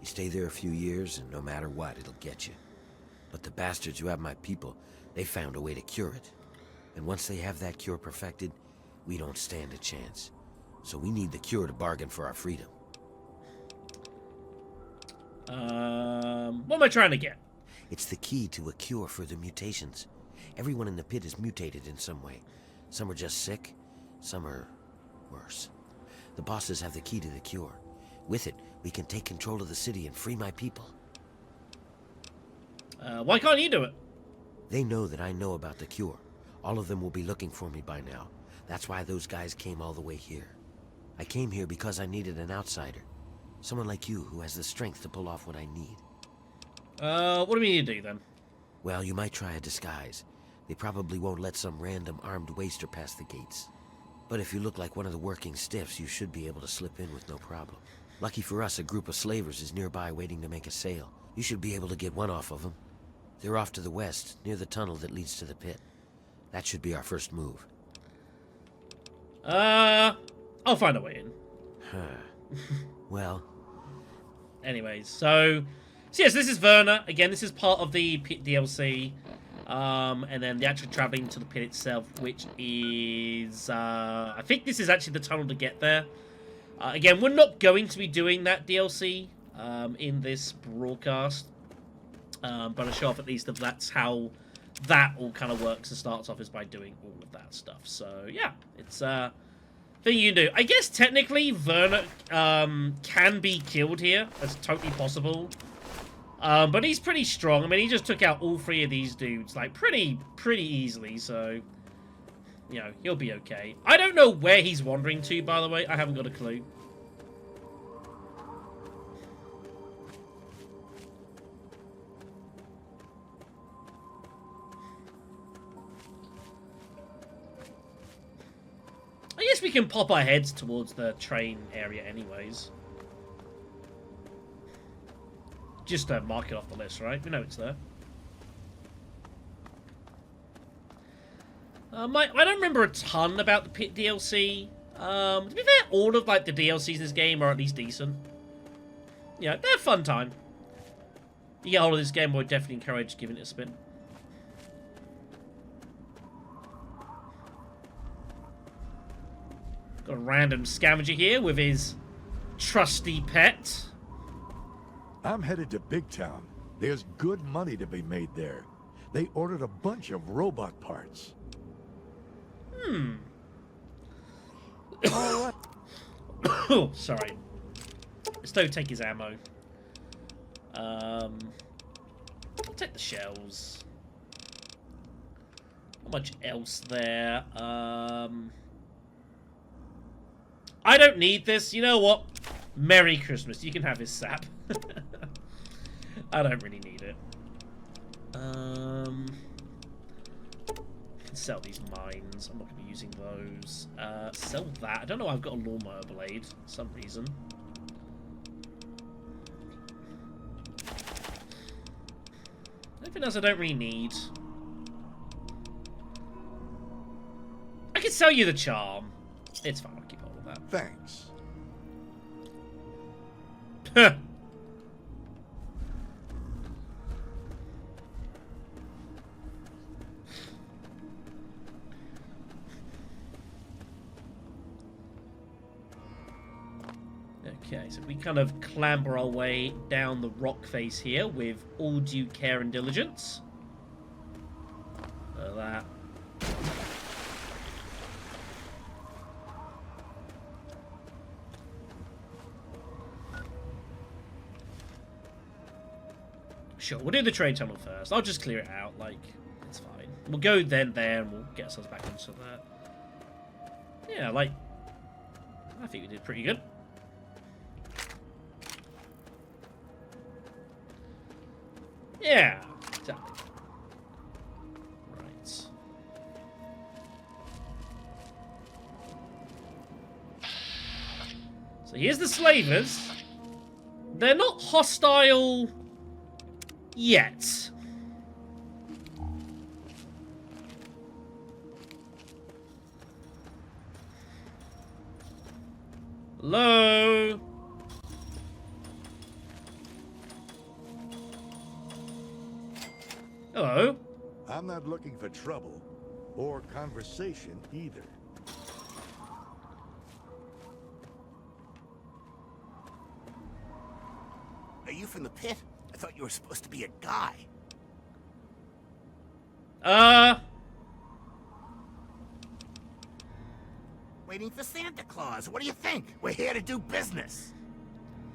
You stay there a few years, and no matter what, it'll get you. But the bastards who have my people, they found a way to cure it. And once they have that cure perfected, we don't stand a chance. So we need the cure to bargain for our freedom. What am I trying to get? It's the key to a cure for the mutations. Everyone in the Pit is mutated in some way. Some are just sick, some are worse. The bosses have the key to the cure. With it, we can take control of the city and free my people. Why can't you do it? They know that I know about the cure. All of them will be looking for me by now. That's why those guys came all the way here. I came here because I needed an outsider. Someone like you who has the strength to pull off what I need. What do we need to do then? Well, you might try a disguise. They probably won't let some random armed waster pass the gates. But if you look like one of the working stiffs, you should be able to slip in with no problem. Lucky for us, a group of slavers is nearby waiting to make a sale. You should be able to get one off of them. They're off to the west, near the tunnel that leads to the Pit. That should be our first move. I'll find a way in. Huh. Well. Anyways, so yes, this is Werner. Again, this is part of the Pit DLC. And then the actual traveling to the Pit itself, which is, I think this is actually the tunnel to get there. Again, we're not going to be doing that DLC in this broadcast. But I'll show off at least if that's how that all kind of works and starts off, is by doing all of that stuff. So, yeah, it's a thing you can do. I guess technically Werner can be killed here. That's totally possible. But he's pretty strong. I mean, he just took out all three of these dudes, like, pretty easily, so, you know, he'll be okay. I don't know where he's wandering to, by the way. I haven't got a clue. I guess we can pop our heads towards the train area anyways. Just mark it off the list, right? We know it's there. I don't remember a ton about the Pit DLC. To be fair, all of like the DLCs in this game are at least decent. Yeah, they're a fun time. You get hold of this game, I would definitely encourage giving it a spin. Got a random scavenger here with his trusty pet. I'm headed to Big Town. There's good money to be made there. They ordered a bunch of robot parts. All right. Oh, sorry. Let's don't take his ammo. I'll take the shells. Not much else there. I don't need this. You know what? Merry Christmas. You can have his sap. I don't really need it. Can sell these mines. I'm not going to be using those. Sell that. I don't know why I've got a lawnmower blade for some reason. Anything else I don't really need. I can sell you the charm. It's fine. I'll keep hold of that. Thanks. Okay, so we kind of clamber our way down the rock face here with all due care and diligence. That. Sure, we'll do the train tunnel first. I'll just clear it out, like, it's fine. We'll go then there and we'll get ourselves back into that. Yeah, like, I think we did pretty good. Yeah, exactly. Right. So here's the slavers. They're not hostile yet. Hello? Hello? I'm not looking for trouble or conversation either. Are you from the pit? I thought you were supposed to be a guy. Waiting for Santa Claus. What do you think? We're here to do business.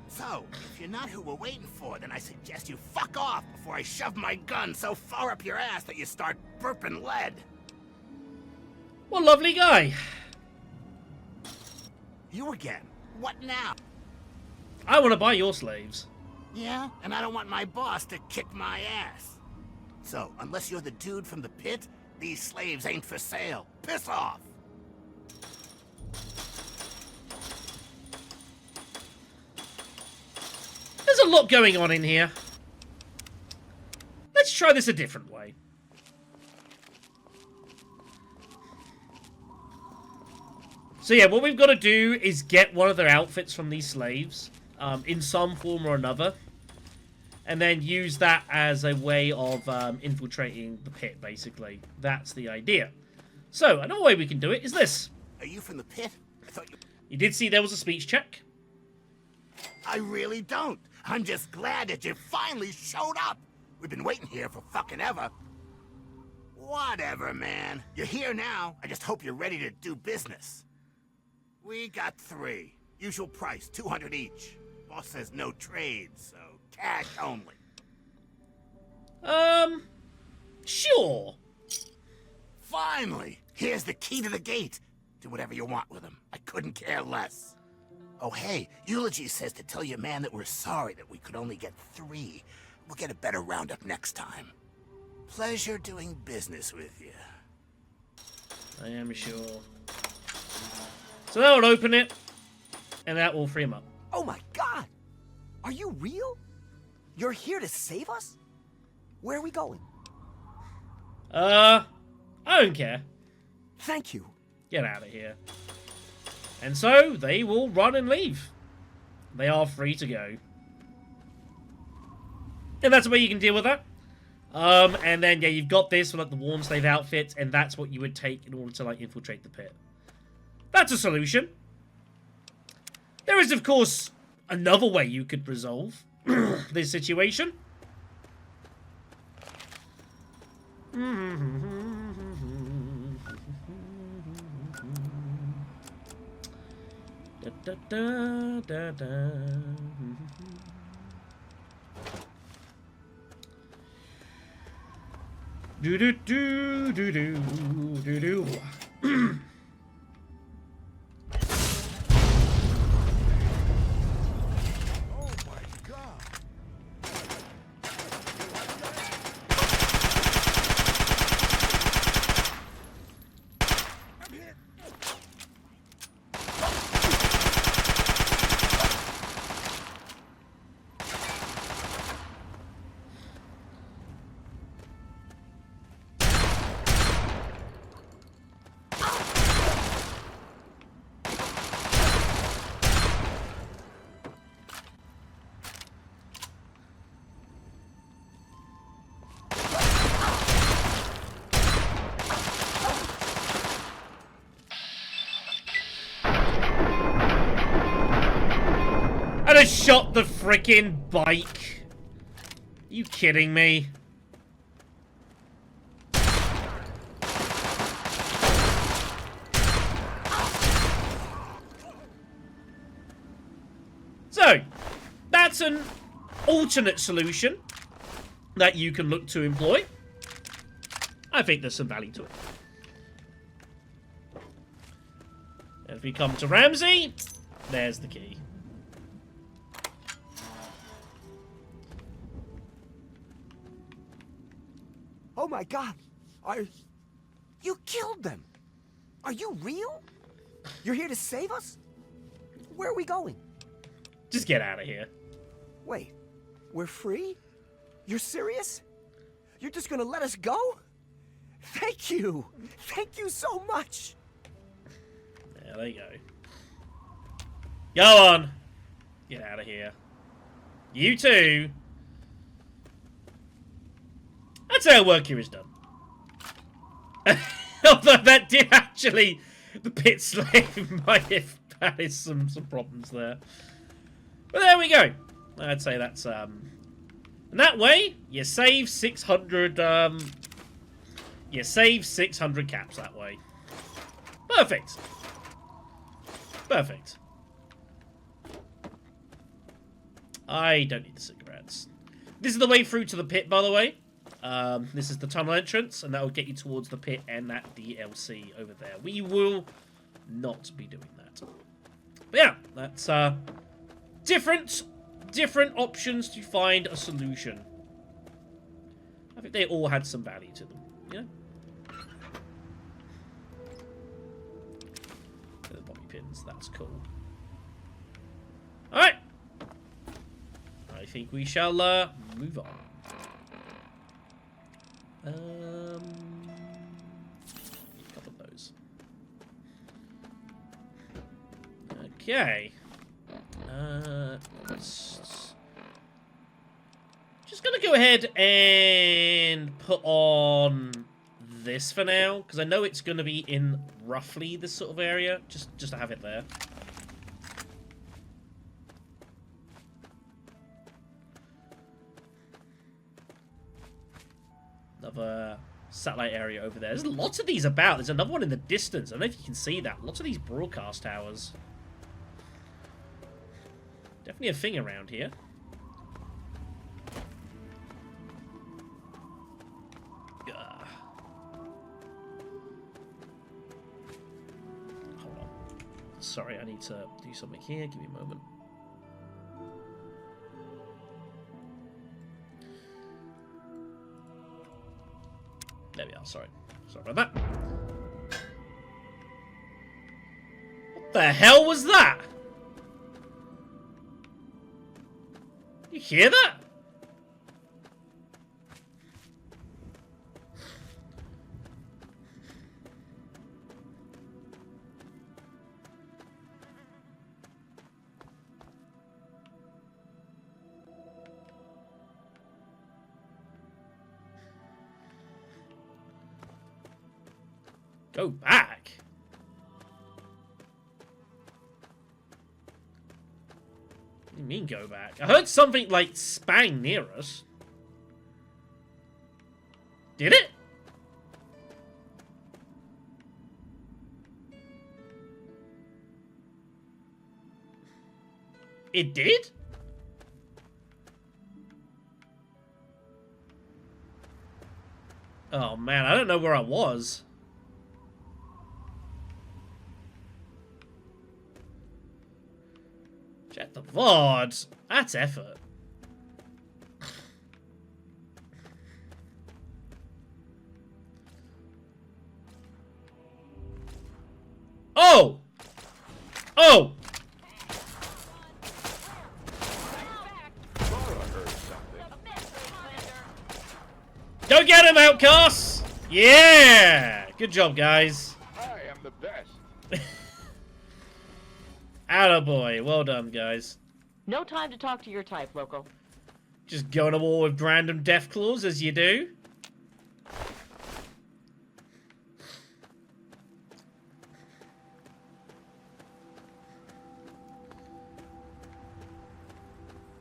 So, if you're not who we're waiting for, then I suggest you fuck off before I shove my gun so far up your ass that you start burping lead. What a lovely guy. You again. What now? I want to buy your slaves. Yeah, and I don't want my boss to kick my ass. So, unless you're the dude from the pit, these slaves ain't for sale. Piss off! There's a lot going on in here. Let's try this a different way. So yeah, what we've got to do is get one of their outfits from these slaves, in some form or another, and then use that as a way of infiltrating the pit, basically. That's the idea. So, another way we can do it is this. Are you from the pit? I thought you... You did see there was a speech check. I really don't. I'm just glad that you finally showed up. We've been waiting here for fucking ever. Whatever, man. You're here now. I just hope you're ready to do business. We got 3. Usual price, 200 each. Boss says no trades, so cash only. Sure. Finally! Here's the key to the gate. Do whatever you want with them. I couldn't care less. Oh, hey, Eulogy says to tell your man that we're sorry that we could only get 3. We'll get a better roundup next time. Pleasure doing business with you. I am sure. So that will open it, and that will free him up. Oh my god! Are you real? You're here to save us? Where are we going? I don't care. Thank you. Get out of here. And so, they will run and leave. They are free to go. And that's the way you can deal with that. And then, yeah, you've got this for, like, the Worn Slave outfit, and that's what you would take in order to, like, infiltrate the pit. That's a solution. There is, of course, another way you could resolve this situation. Da, da, da, da. Do do do do do do do. And I shot the freaking bike. You kidding me? So, that's an alternate solution that you can look to employ. I think there's some value to it. If we come to Ramsey, there's the key. Oh my God! You killed them! Are you real? You're here to save us? Where are we going? Just get out of here. Wait, we're free? You're serious? You're just gonna let us go? Thank you! Thank you so much! Yeah, there you go. Go on! Get out of here. You too! That's how work here is done. Although that did actually... The pit slave might have had some problems there. But there we go. I'd say that's... And that way, you save 600... You save 600 caps that way. Perfect. Perfect. I don't need the cigarettes. This is the way through to the pit, by the way. This is the tunnel entrance, and that will get you towards the pit and that DLC over there. We will not be doing that. But yeah, that's different options to find a solution. I think they all had some value to them. Yeah. The bobby pins, that's cool. All right. I think we shall move on. A couple of those. Okay. Just gonna go ahead and put on this for now, because I know it's gonna be in roughly this sort of area. Just to have it there. Another satellite area over there. There's lots of these about. There's another one in the distance. I don't know if you can see that. Lots of these broadcast towers. Definitely a thing around here. Hold on. Sorry, I need to do something here. Give me a moment. There we are, sorry. Sorry about that. What the hell was that? You hear that? Go back. mean go back? I heard something like spang near us. Did it? It did? Oh man, I don't know where I was. Check the VOD. That's effort. Oh! Oh! Go get him, outcasts! Yeah! Good job, guys. I am the best. Attaboy. Well done, guys. No time to talk to your type, local. Just going to war with random deathclaws, as you do.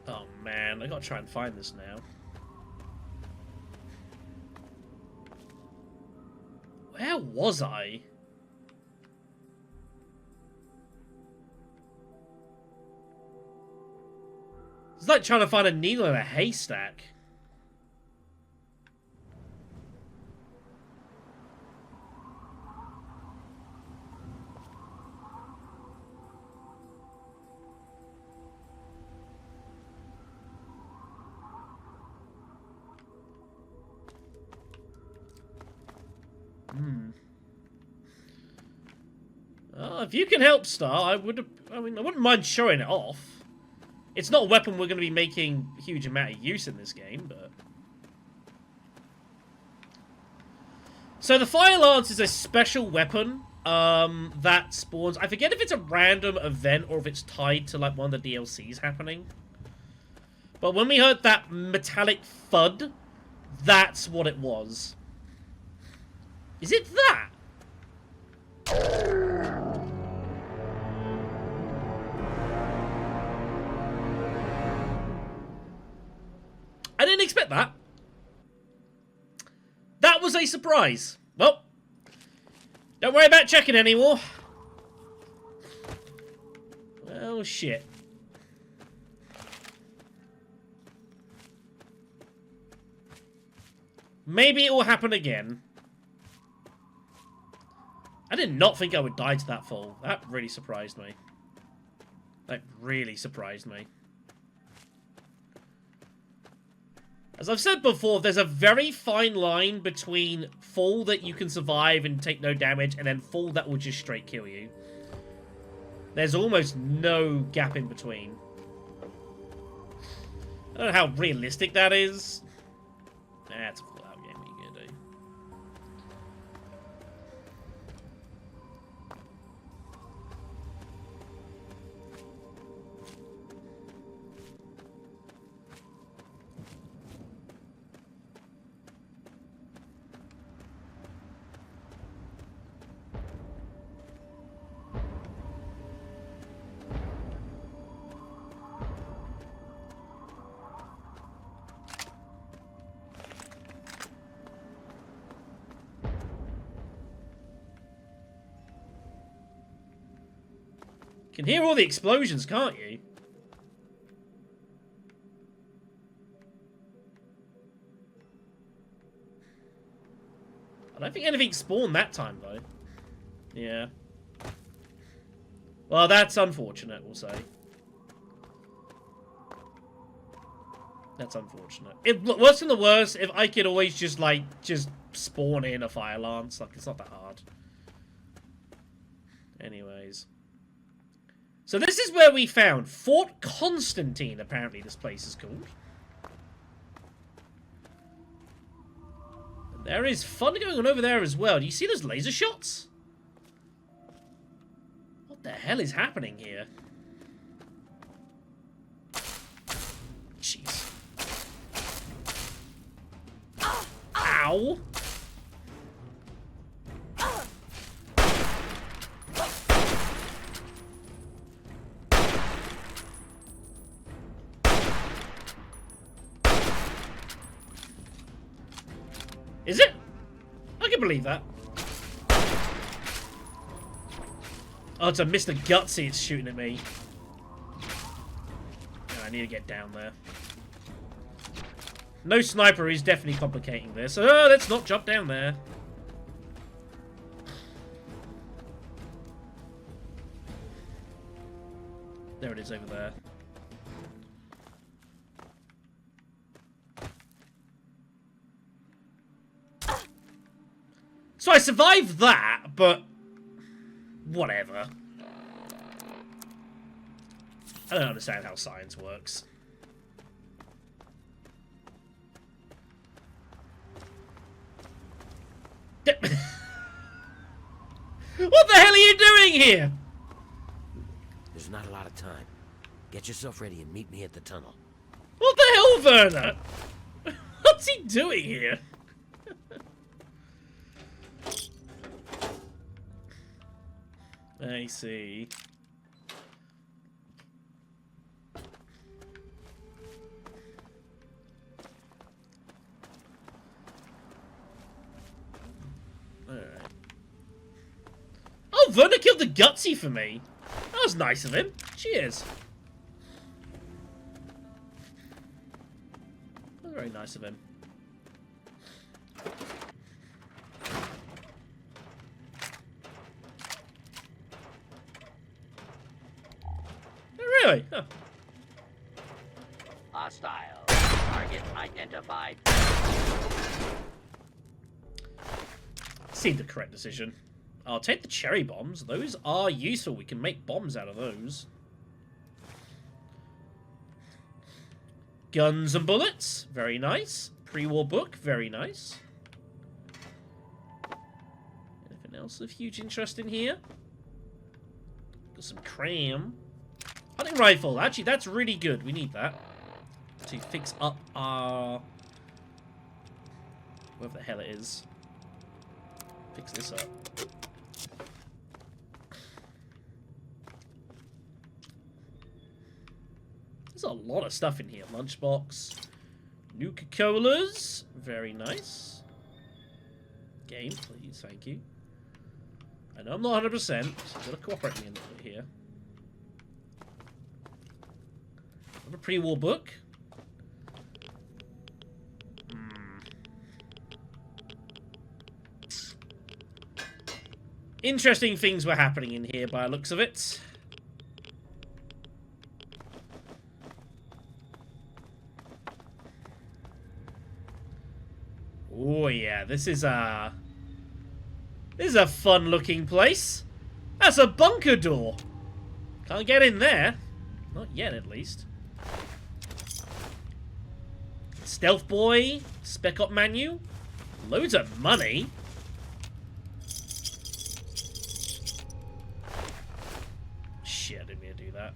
Oh, man. I gotta try and find this now. Where was I? It's like trying to find a needle in a haystack. If you can help, Star, I wouldn't mind showing it off. It's not a weapon we're going to be making a huge amount of use in this game, but... So the Fire Lance is a special weapon that spawns... I forget if it's a random event or if it's tied to like one of the DLCs happening. But when we heard that metallic thud, that's what it was. Is it that? I didn't expect that. That was a surprise. Well, don't worry about checking anymore. Well, shit. Maybe it will happen again. I did not think I would die to that fall. That really surprised me. That really surprised me. As I've said before, there's a very fine line between fall that you can survive and take no damage, and then fall that will just straight kill you. There's almost no gap in between. I don't know how realistic that is. That's a Fallout game, what are you gonna do? You can hear all the explosions, can't you? I don't think anything spawned that time, though. Yeah. Well, that's unfortunate, we'll say. That's unfortunate. Worse than the worst, if I could always just spawn in a Fire Lance. Like, it's not that hard. Anyways. So this is where we found Fort Constantine, apparently this place is called. And there is fun going on over there as well. Do you see those laser shots? What the hell is happening here? Jeez. Ow! you believe that? Oh, it's a Mr. Gutsy it's shooting at me. Oh, I need to get down there. No sniper is definitely complicating this. Oh, let's not jump down there. There it is over there. So I survived that, but whatever. I don't understand how science works. What the hell are you doing here? There's not a lot of time. Get yourself ready and meet me at the tunnel. What the hell, Werner? What's he doing here? I see. Alright. Oh, Werner killed the Gutsy for me. That was nice of him. Cheers. That was very nice of him. Really? Huh. Hostile. Target identified. Seemed the correct decision. I'll take the cherry bombs. Those are useful. We can make bombs out of those. Guns and bullets. Very nice. Pre-war book. Very nice. Anything else of huge interest in here? Got some cram. Hunting rifle. Actually, that's really good. We need that to fix up our... whatever the hell it is. Fix this up. There's a lot of stuff in here. Lunchbox. Nuka-Colas. Very nice. Game, please. Thank you. I know I'm not 100%, so you've got to cooperate with me a little bit here. A pre-war book. Interesting things were happening in here by the looks of it. Oh yeah, this is a fun-looking place. That's a bunker door. Can't get in there. Not yet, at least. Stealth boy, spec op menu, loads of money. Shit, I didn't mean to do that.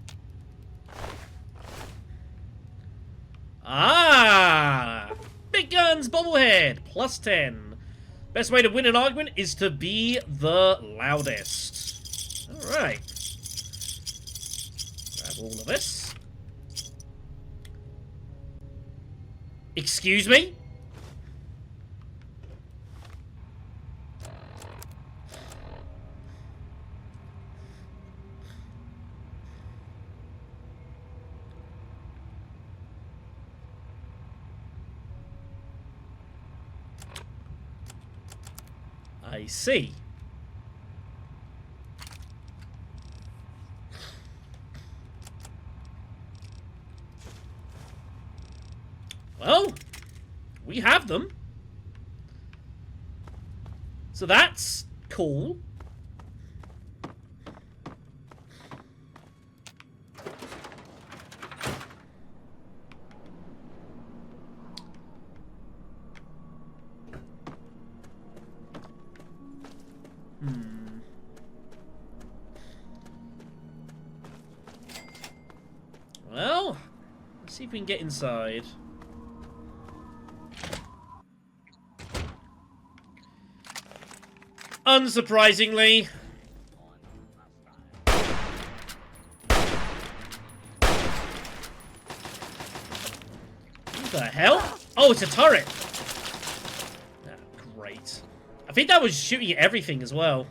Ah! Big guns, bobblehead, +10. Best way to win an argument is to be the loudest. Alright. Grab all of this. Excuse me? I see. Well, we have them. So that's cool. Well, let's see if we can get inside. Unsurprisingly. What the hell? Oh, it's a turret. Ah, great. I think that was shooting at everything as well.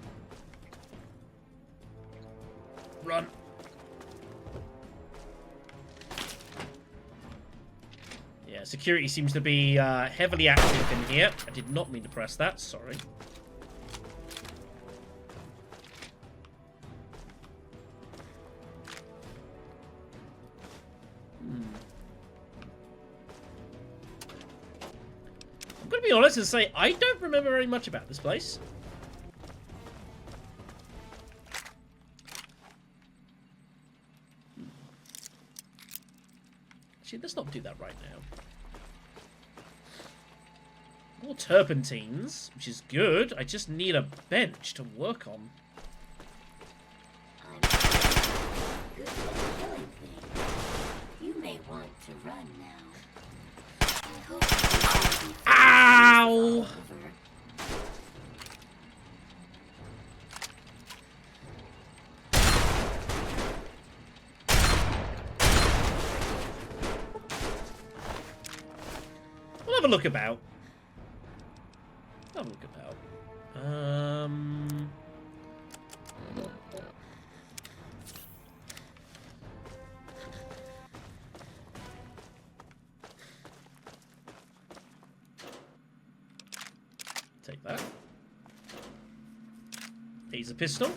Run. Yeah, security seems to be heavily active in here. I did not mean to press that, sorry. I'm going to be honest and say, I don't remember very much about this place. Actually, let's not do that right now. More turpentines, which is good. I just need a bench to work on. I'm good at killing things. You may want to run now. I hope you will be Ow! We'll have a look about. Have a look about. Take that. Here's a pistol.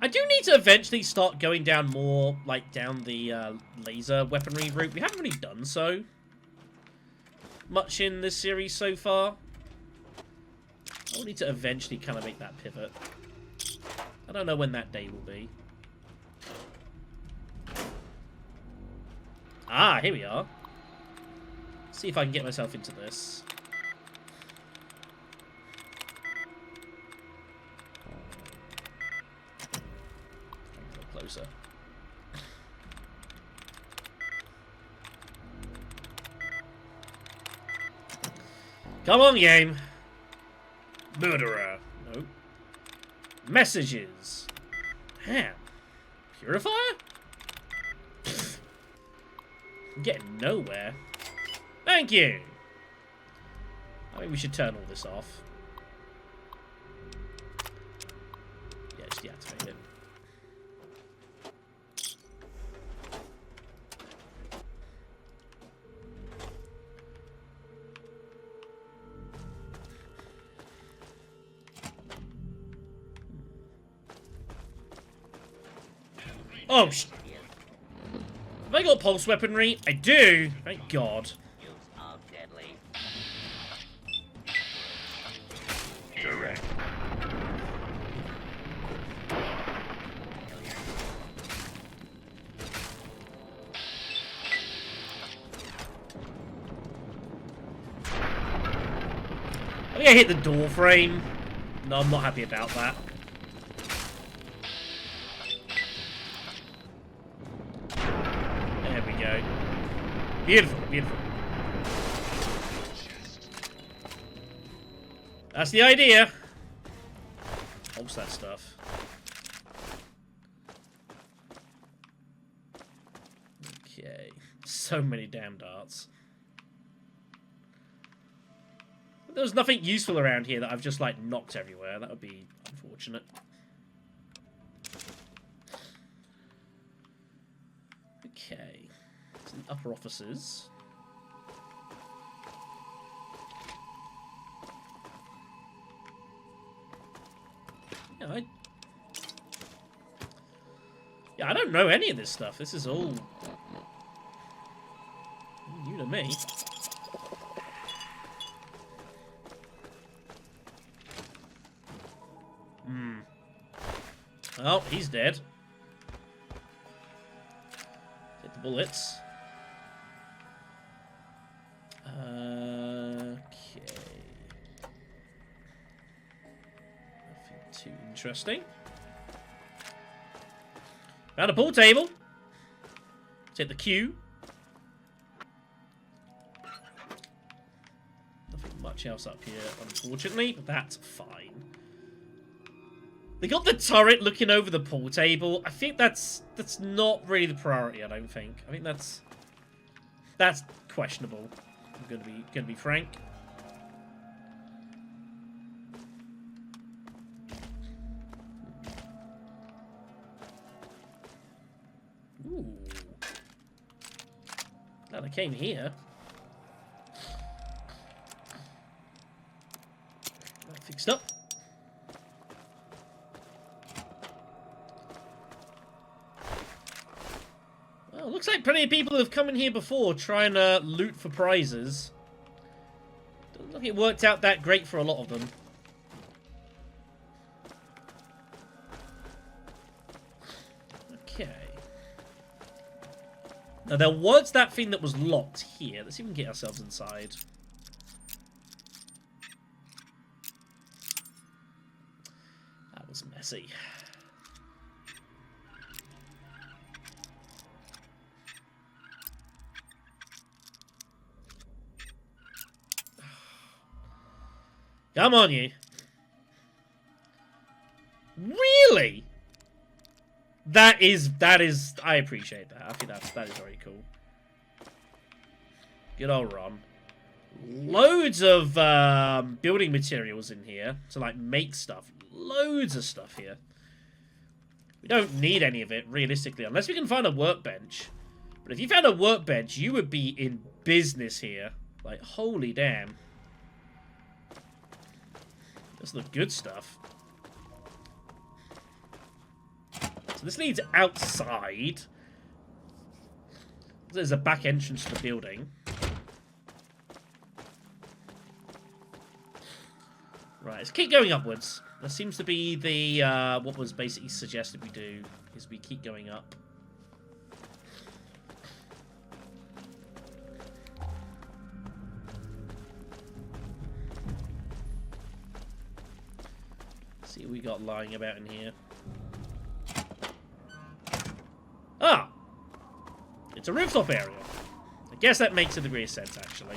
I do need to eventually start going down more, like, down the laser weaponry route. We haven't really done so much in this series so far. I will need to eventually kind of make that pivot. I don't know when that day will be. Ah, here we are. Let's see if I can get myself into this. Try and get closer. Come on, game. Murderer. Nope. Messages. Ham. Purifier? Pfft. I'm getting nowhere. Thank you. I think we should turn all this off. Yeah, just deactivate it. Oh, have I got pulse weaponry? I do. Thank God. Direct. I think I hit the door frame. No, I'm not happy about that. There we go. Beautiful, beautiful. That's the idea. Pulse that stuff. Okay. So many damn darts. There was nothing useful around here that I've just, like, knocked everywhere. That would be unfortunate. Okay. It's in the upper offices. Yeah, I don't know any of this stuff. This is all new to me. Oh, he's dead. Hit the bullets. Okay. Nothing too interesting. Found a pool table. Take the cue. Nothing much else up here, unfortunately, but that's fine. They got the turret looking over the pool table. I think that's not really the priority, I don't think. I think that's questionable. I'm gonna be frank. Oh, they came here. That fixed up. Well, looks like plenty of people have come in here before trying to loot for prizes. Doesn't look like it worked out that great for a lot of them. Okay. Now, there was that thing that was locked here. Let's see if we can get ourselves inside. That was messy. Come on, you. Really? That is, I appreciate that. I think that is very cool. Good old Ron. Loads of building materials in here to, like, make stuff. Loads of stuff here. We don't need any of it, realistically, unless we can find a workbench. But if you found a workbench, you would be in business here. Like, holy damn. That's the good stuff. So this leads outside. There's a back entrance to the building. Right, let's keep going upwards. That seems to be the, what was basically suggested we do, is we keep going up. Let's see what we got lying about in here. Ah! It's a rooftop area. I guess that makes a degree of sense, actually.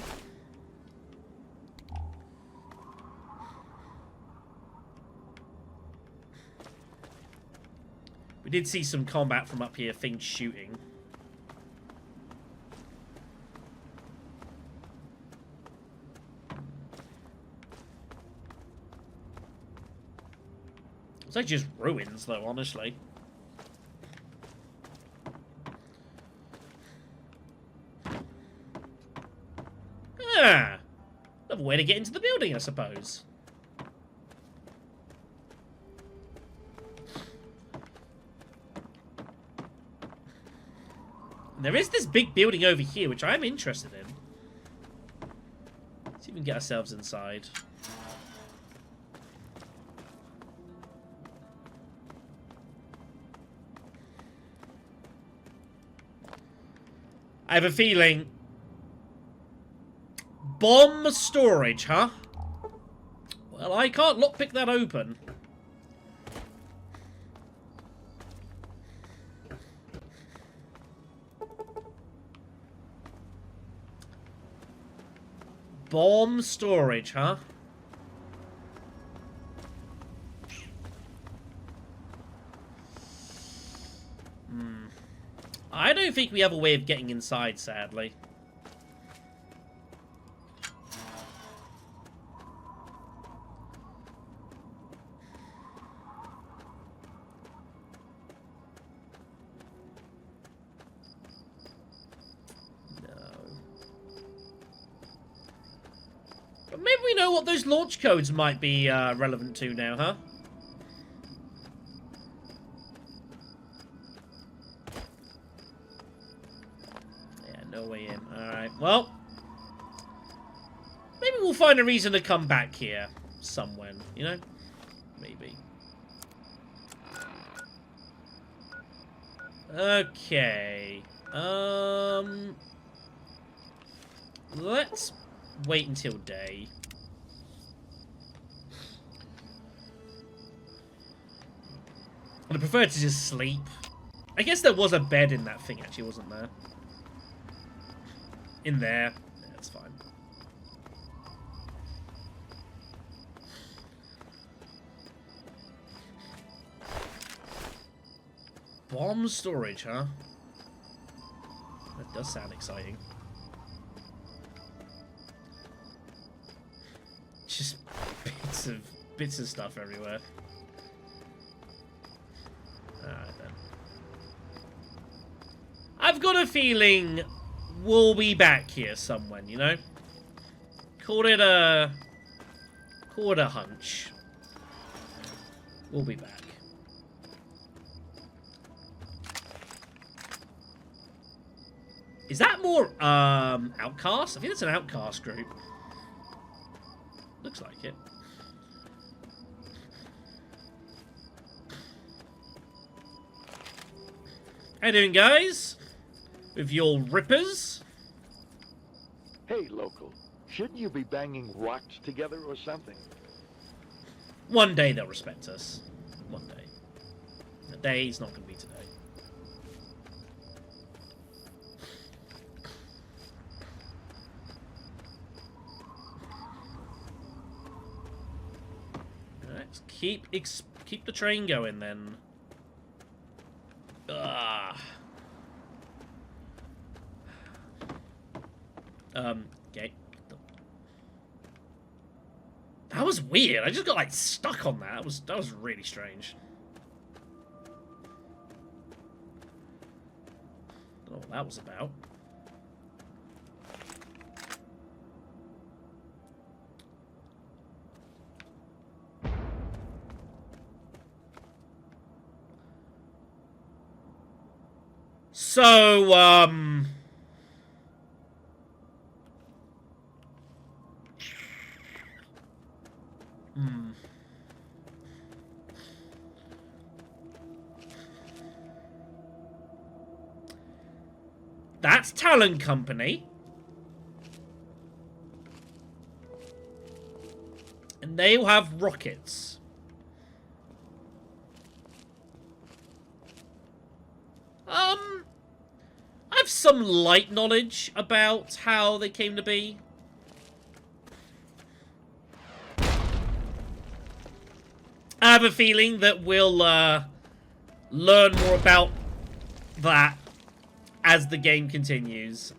We did see some combat from up here, things shooting. It's like just ruins, though, honestly. Ah! Another way to get into the building, I suppose. And there is this big building over here, which I am interested in. Let's see if we can get ourselves inside. I have a feeling... Bomb storage, huh? Well, I can't lockpick that open. Bomb storage, huh? I don't think we have a way of getting inside, sadly. Maybe we know what those launch codes might be relevant to now, huh? Yeah, no way in. Alright, well. Maybe we'll find a reason to come back here somewhere, you know? Maybe. Okay. Let's wait until day. I'd prefer to just sleep. I guess there was a bed in that thing, actually, wasn't there? In there. Yeah, that's fine. Bomb storage, huh? That does sound exciting. Just bits of stuff everywhere. Alright then. I've got a feeling we'll be back here somewhere, you know? Call it a hunch. We'll be back. Is that more, Outcast? I think it's an Outcast group. Looks like it. How you doing, guys? With your rippers? Hey, local. Shouldn't you be banging rocks together or something? One day they'll respect us. One day. The day's not going to be today. Let's keep the train going then. Okay. That was weird. I just got like stuck on that. That was really strange. Don't know what that was about. So, that's Talon Company. And they'll have rockets. I have some light knowledge about how they came to be. I have a feeling that we'll learn more about that as the game continues.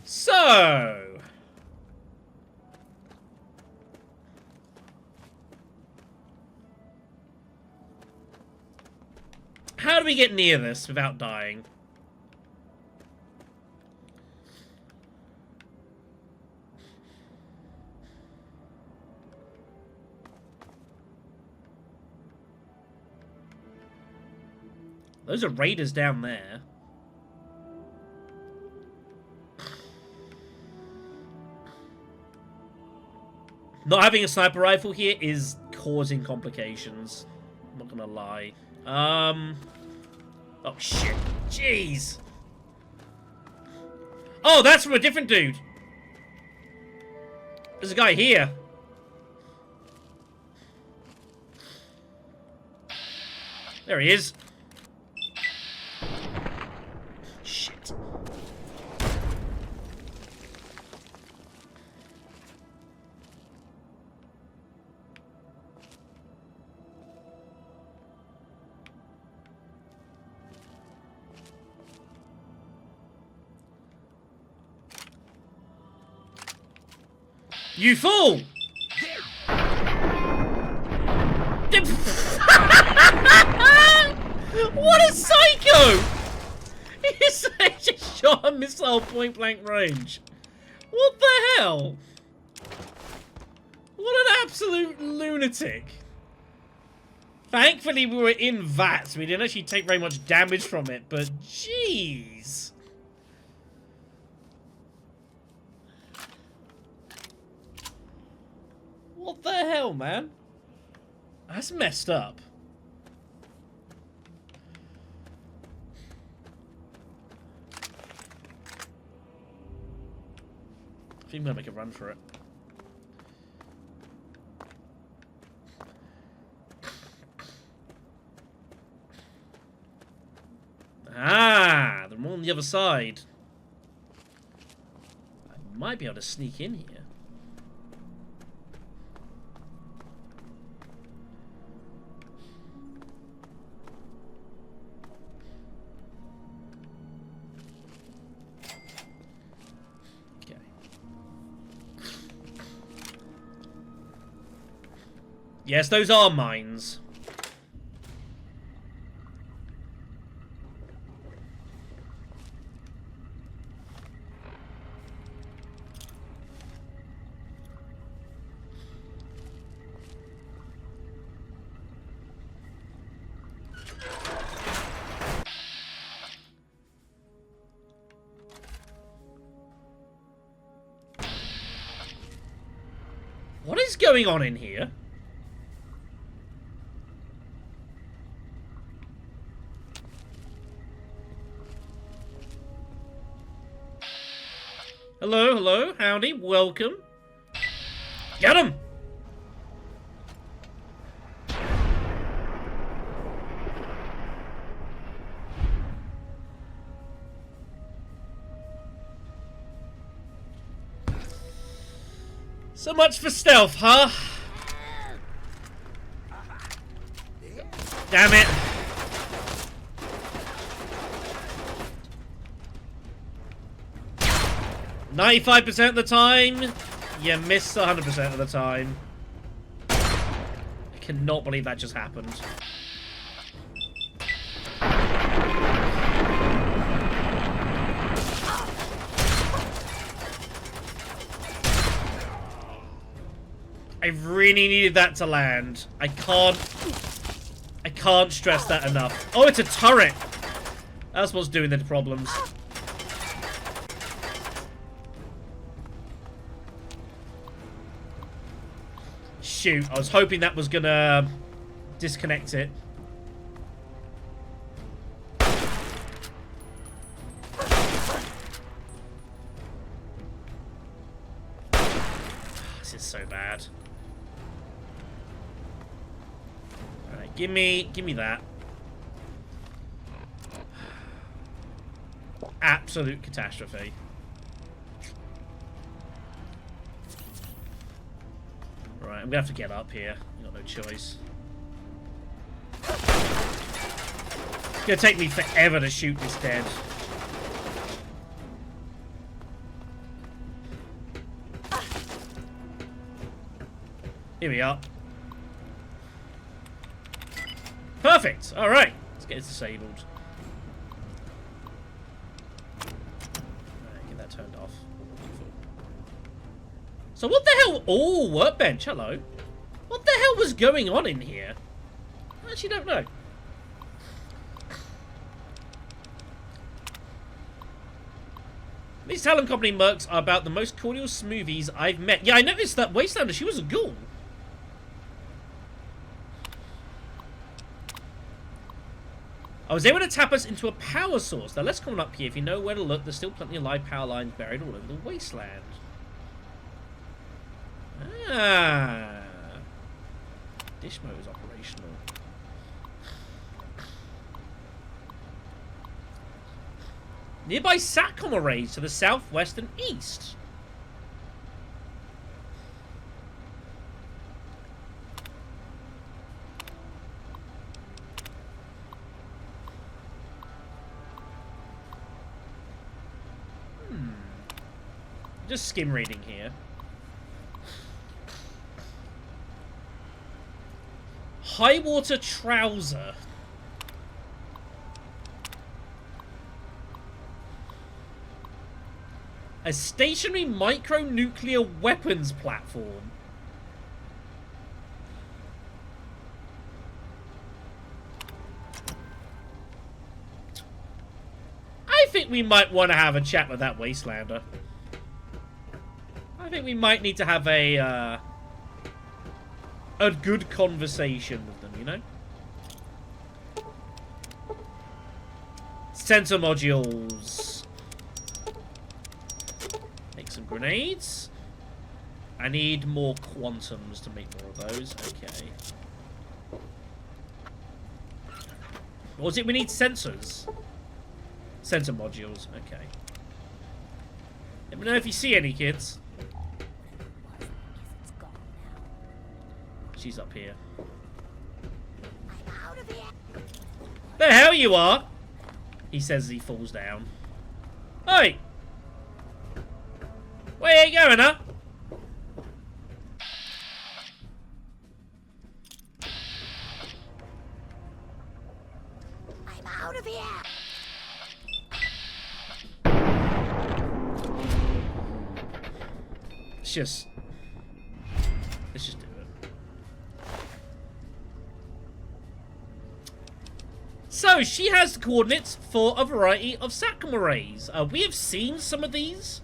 So... how do we get near this without dying? Those are raiders down there. Not having a sniper rifle here is causing complications. I'm not gonna lie. Oh shit. Jeez. Oh, that's from a different dude. There's a guy here. There he is. Shit. You fool! What a psycho! He just shot a missile point blank range. What the hell? What an absolute lunatic. Thankfully we were in that, so we didn't actually take very much damage from it, but jeez. What the hell, man? That's messed up. I think I'm gonna make a run for it. Ah, they're more on the other side. I might be able to sneak in here. Yes, those are mines. is going on in here? Hello, hello, howdy, welcome. Get him! So much for stealth, huh? Damn it. "95% of the time, you miss 100% of the time." I cannot believe that just happened. I really needed that to land. I can't stress that enough. Oh, it's a turret. That's what's doing the problems. Shoot, I was hoping that was gonna disconnect it. This is so bad. Alright, give me that. Absolute catastrophe. Right, I'm gonna have to get up here. I've got no choice. It's gonna take me forever to shoot this dead. Here we are. Perfect! Alright, let's get it disabled. Alright, get that turned off. So what the hell? Oh, workbench, hello. What the hell was going on in here? I actually don't know. These Talon Company mercs are about the most cordial smoothies I've met. Yeah, I noticed that Wastelander, she was a ghoul. I was able to tap us into a power source. Now let's come up here. If you know where to look, there's still plenty of live power lines buried all over the wasteland. Ah. Dish mode is operational. Nearby SATCOM arrays to the southwest and east. Just skim reading here. High water trouser. A stationary micronuclear weapons platform. I think we might want to have a chat with that Wastelander. I think we might need to have a good conversation with them, you know? Sensor modules. Make some grenades. I need more quantums to make more of those. Okay. What was it? We need sensors. Sensor modules. Okay. Let me know if you see any, kids. She's up here. The hell you are? He says as he falls down. Hey! Where you going, huh? I'm out of here. Let's just do it. So, she has the coordinates for a variety of SATCOM arrays. We have seen some of these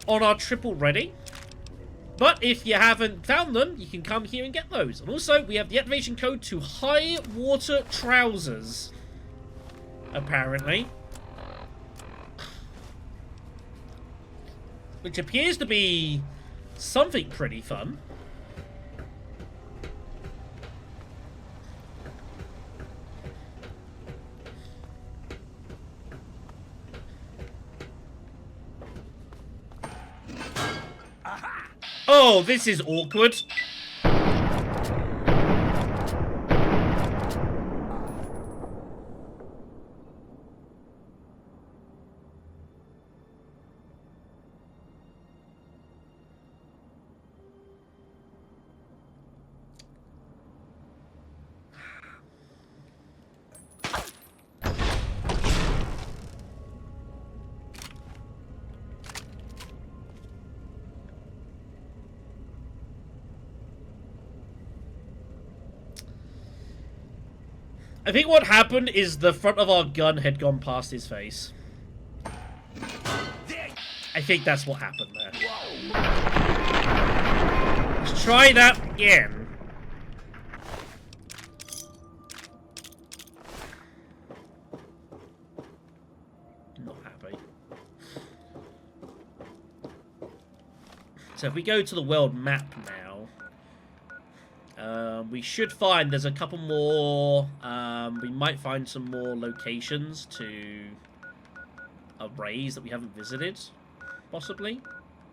on our trip already. But if you haven't found them, you can come here and get those. And also, we have the activation code to high water trousers. Apparently. Which appears to be something pretty fun. Oh, this is awkward. I think what happened is the front of our gun had gone past his face. I think that's what happened there. Let's try that again. Not happy. So if we go to the world map now, we should find there's a couple more, we might find some more locations to arrays that we haven't visited, possibly.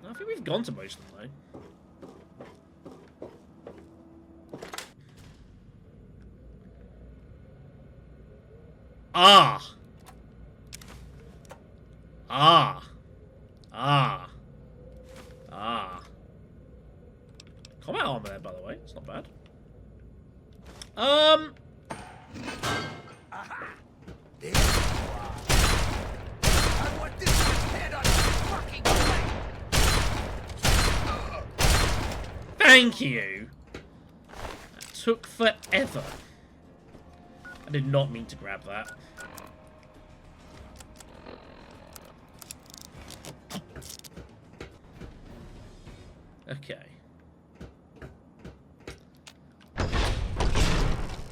I think we've gone to most of them, though. Ah! Ah! Ah! Ah! Combat armor there, by the way. It's not bad. Thank you. That took forever. I did not mean to grab that. Okay.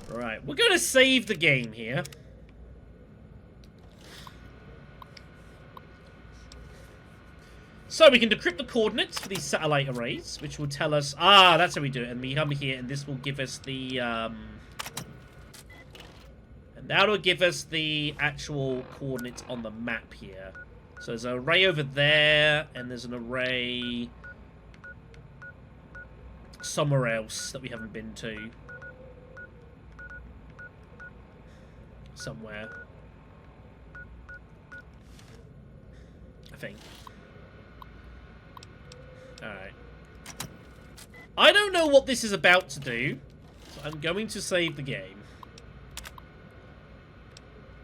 Right, we're gonna save the game here. So we can decrypt the coordinates for these satellite arrays, which will tell us... Ah, that's how we do it. And we come here, and this will give us the... And that'll give us the actual coordinates on the map here. So there's an array over there, and there's an array... somewhere else that we haven't been to. Somewhere. I think. Alright. I don't know what this is about to do, so I'm going to save the game.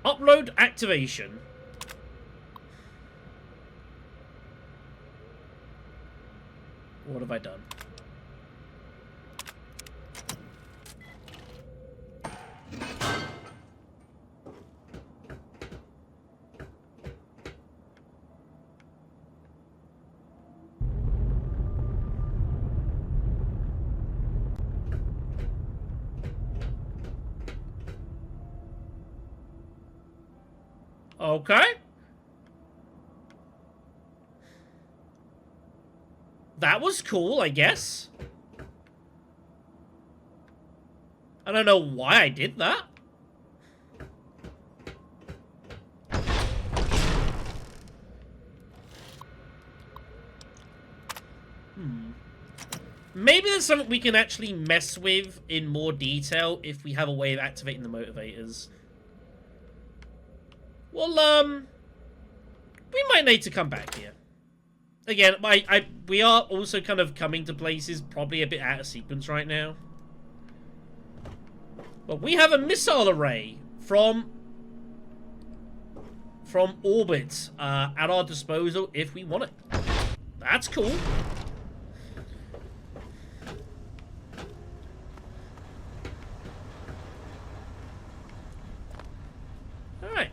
Upload activation. What have I done? Okay. That was cool, I guess. I don't know why I did that. Maybe there's something we can actually mess with in more detail if we have a way of activating the motivators. Well, we might need to come back here. Again, we are also kind of coming to places probably a bit out of sequence right now. But we have a missile array from orbit at our disposal if we want it. That's cool. Alright.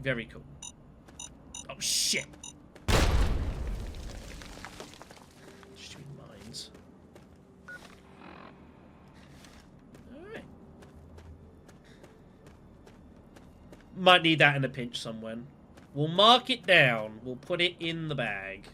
Very cool. Oh, shit. Might need that in a pinch somewhere. We'll mark it down. We'll put it in the bag.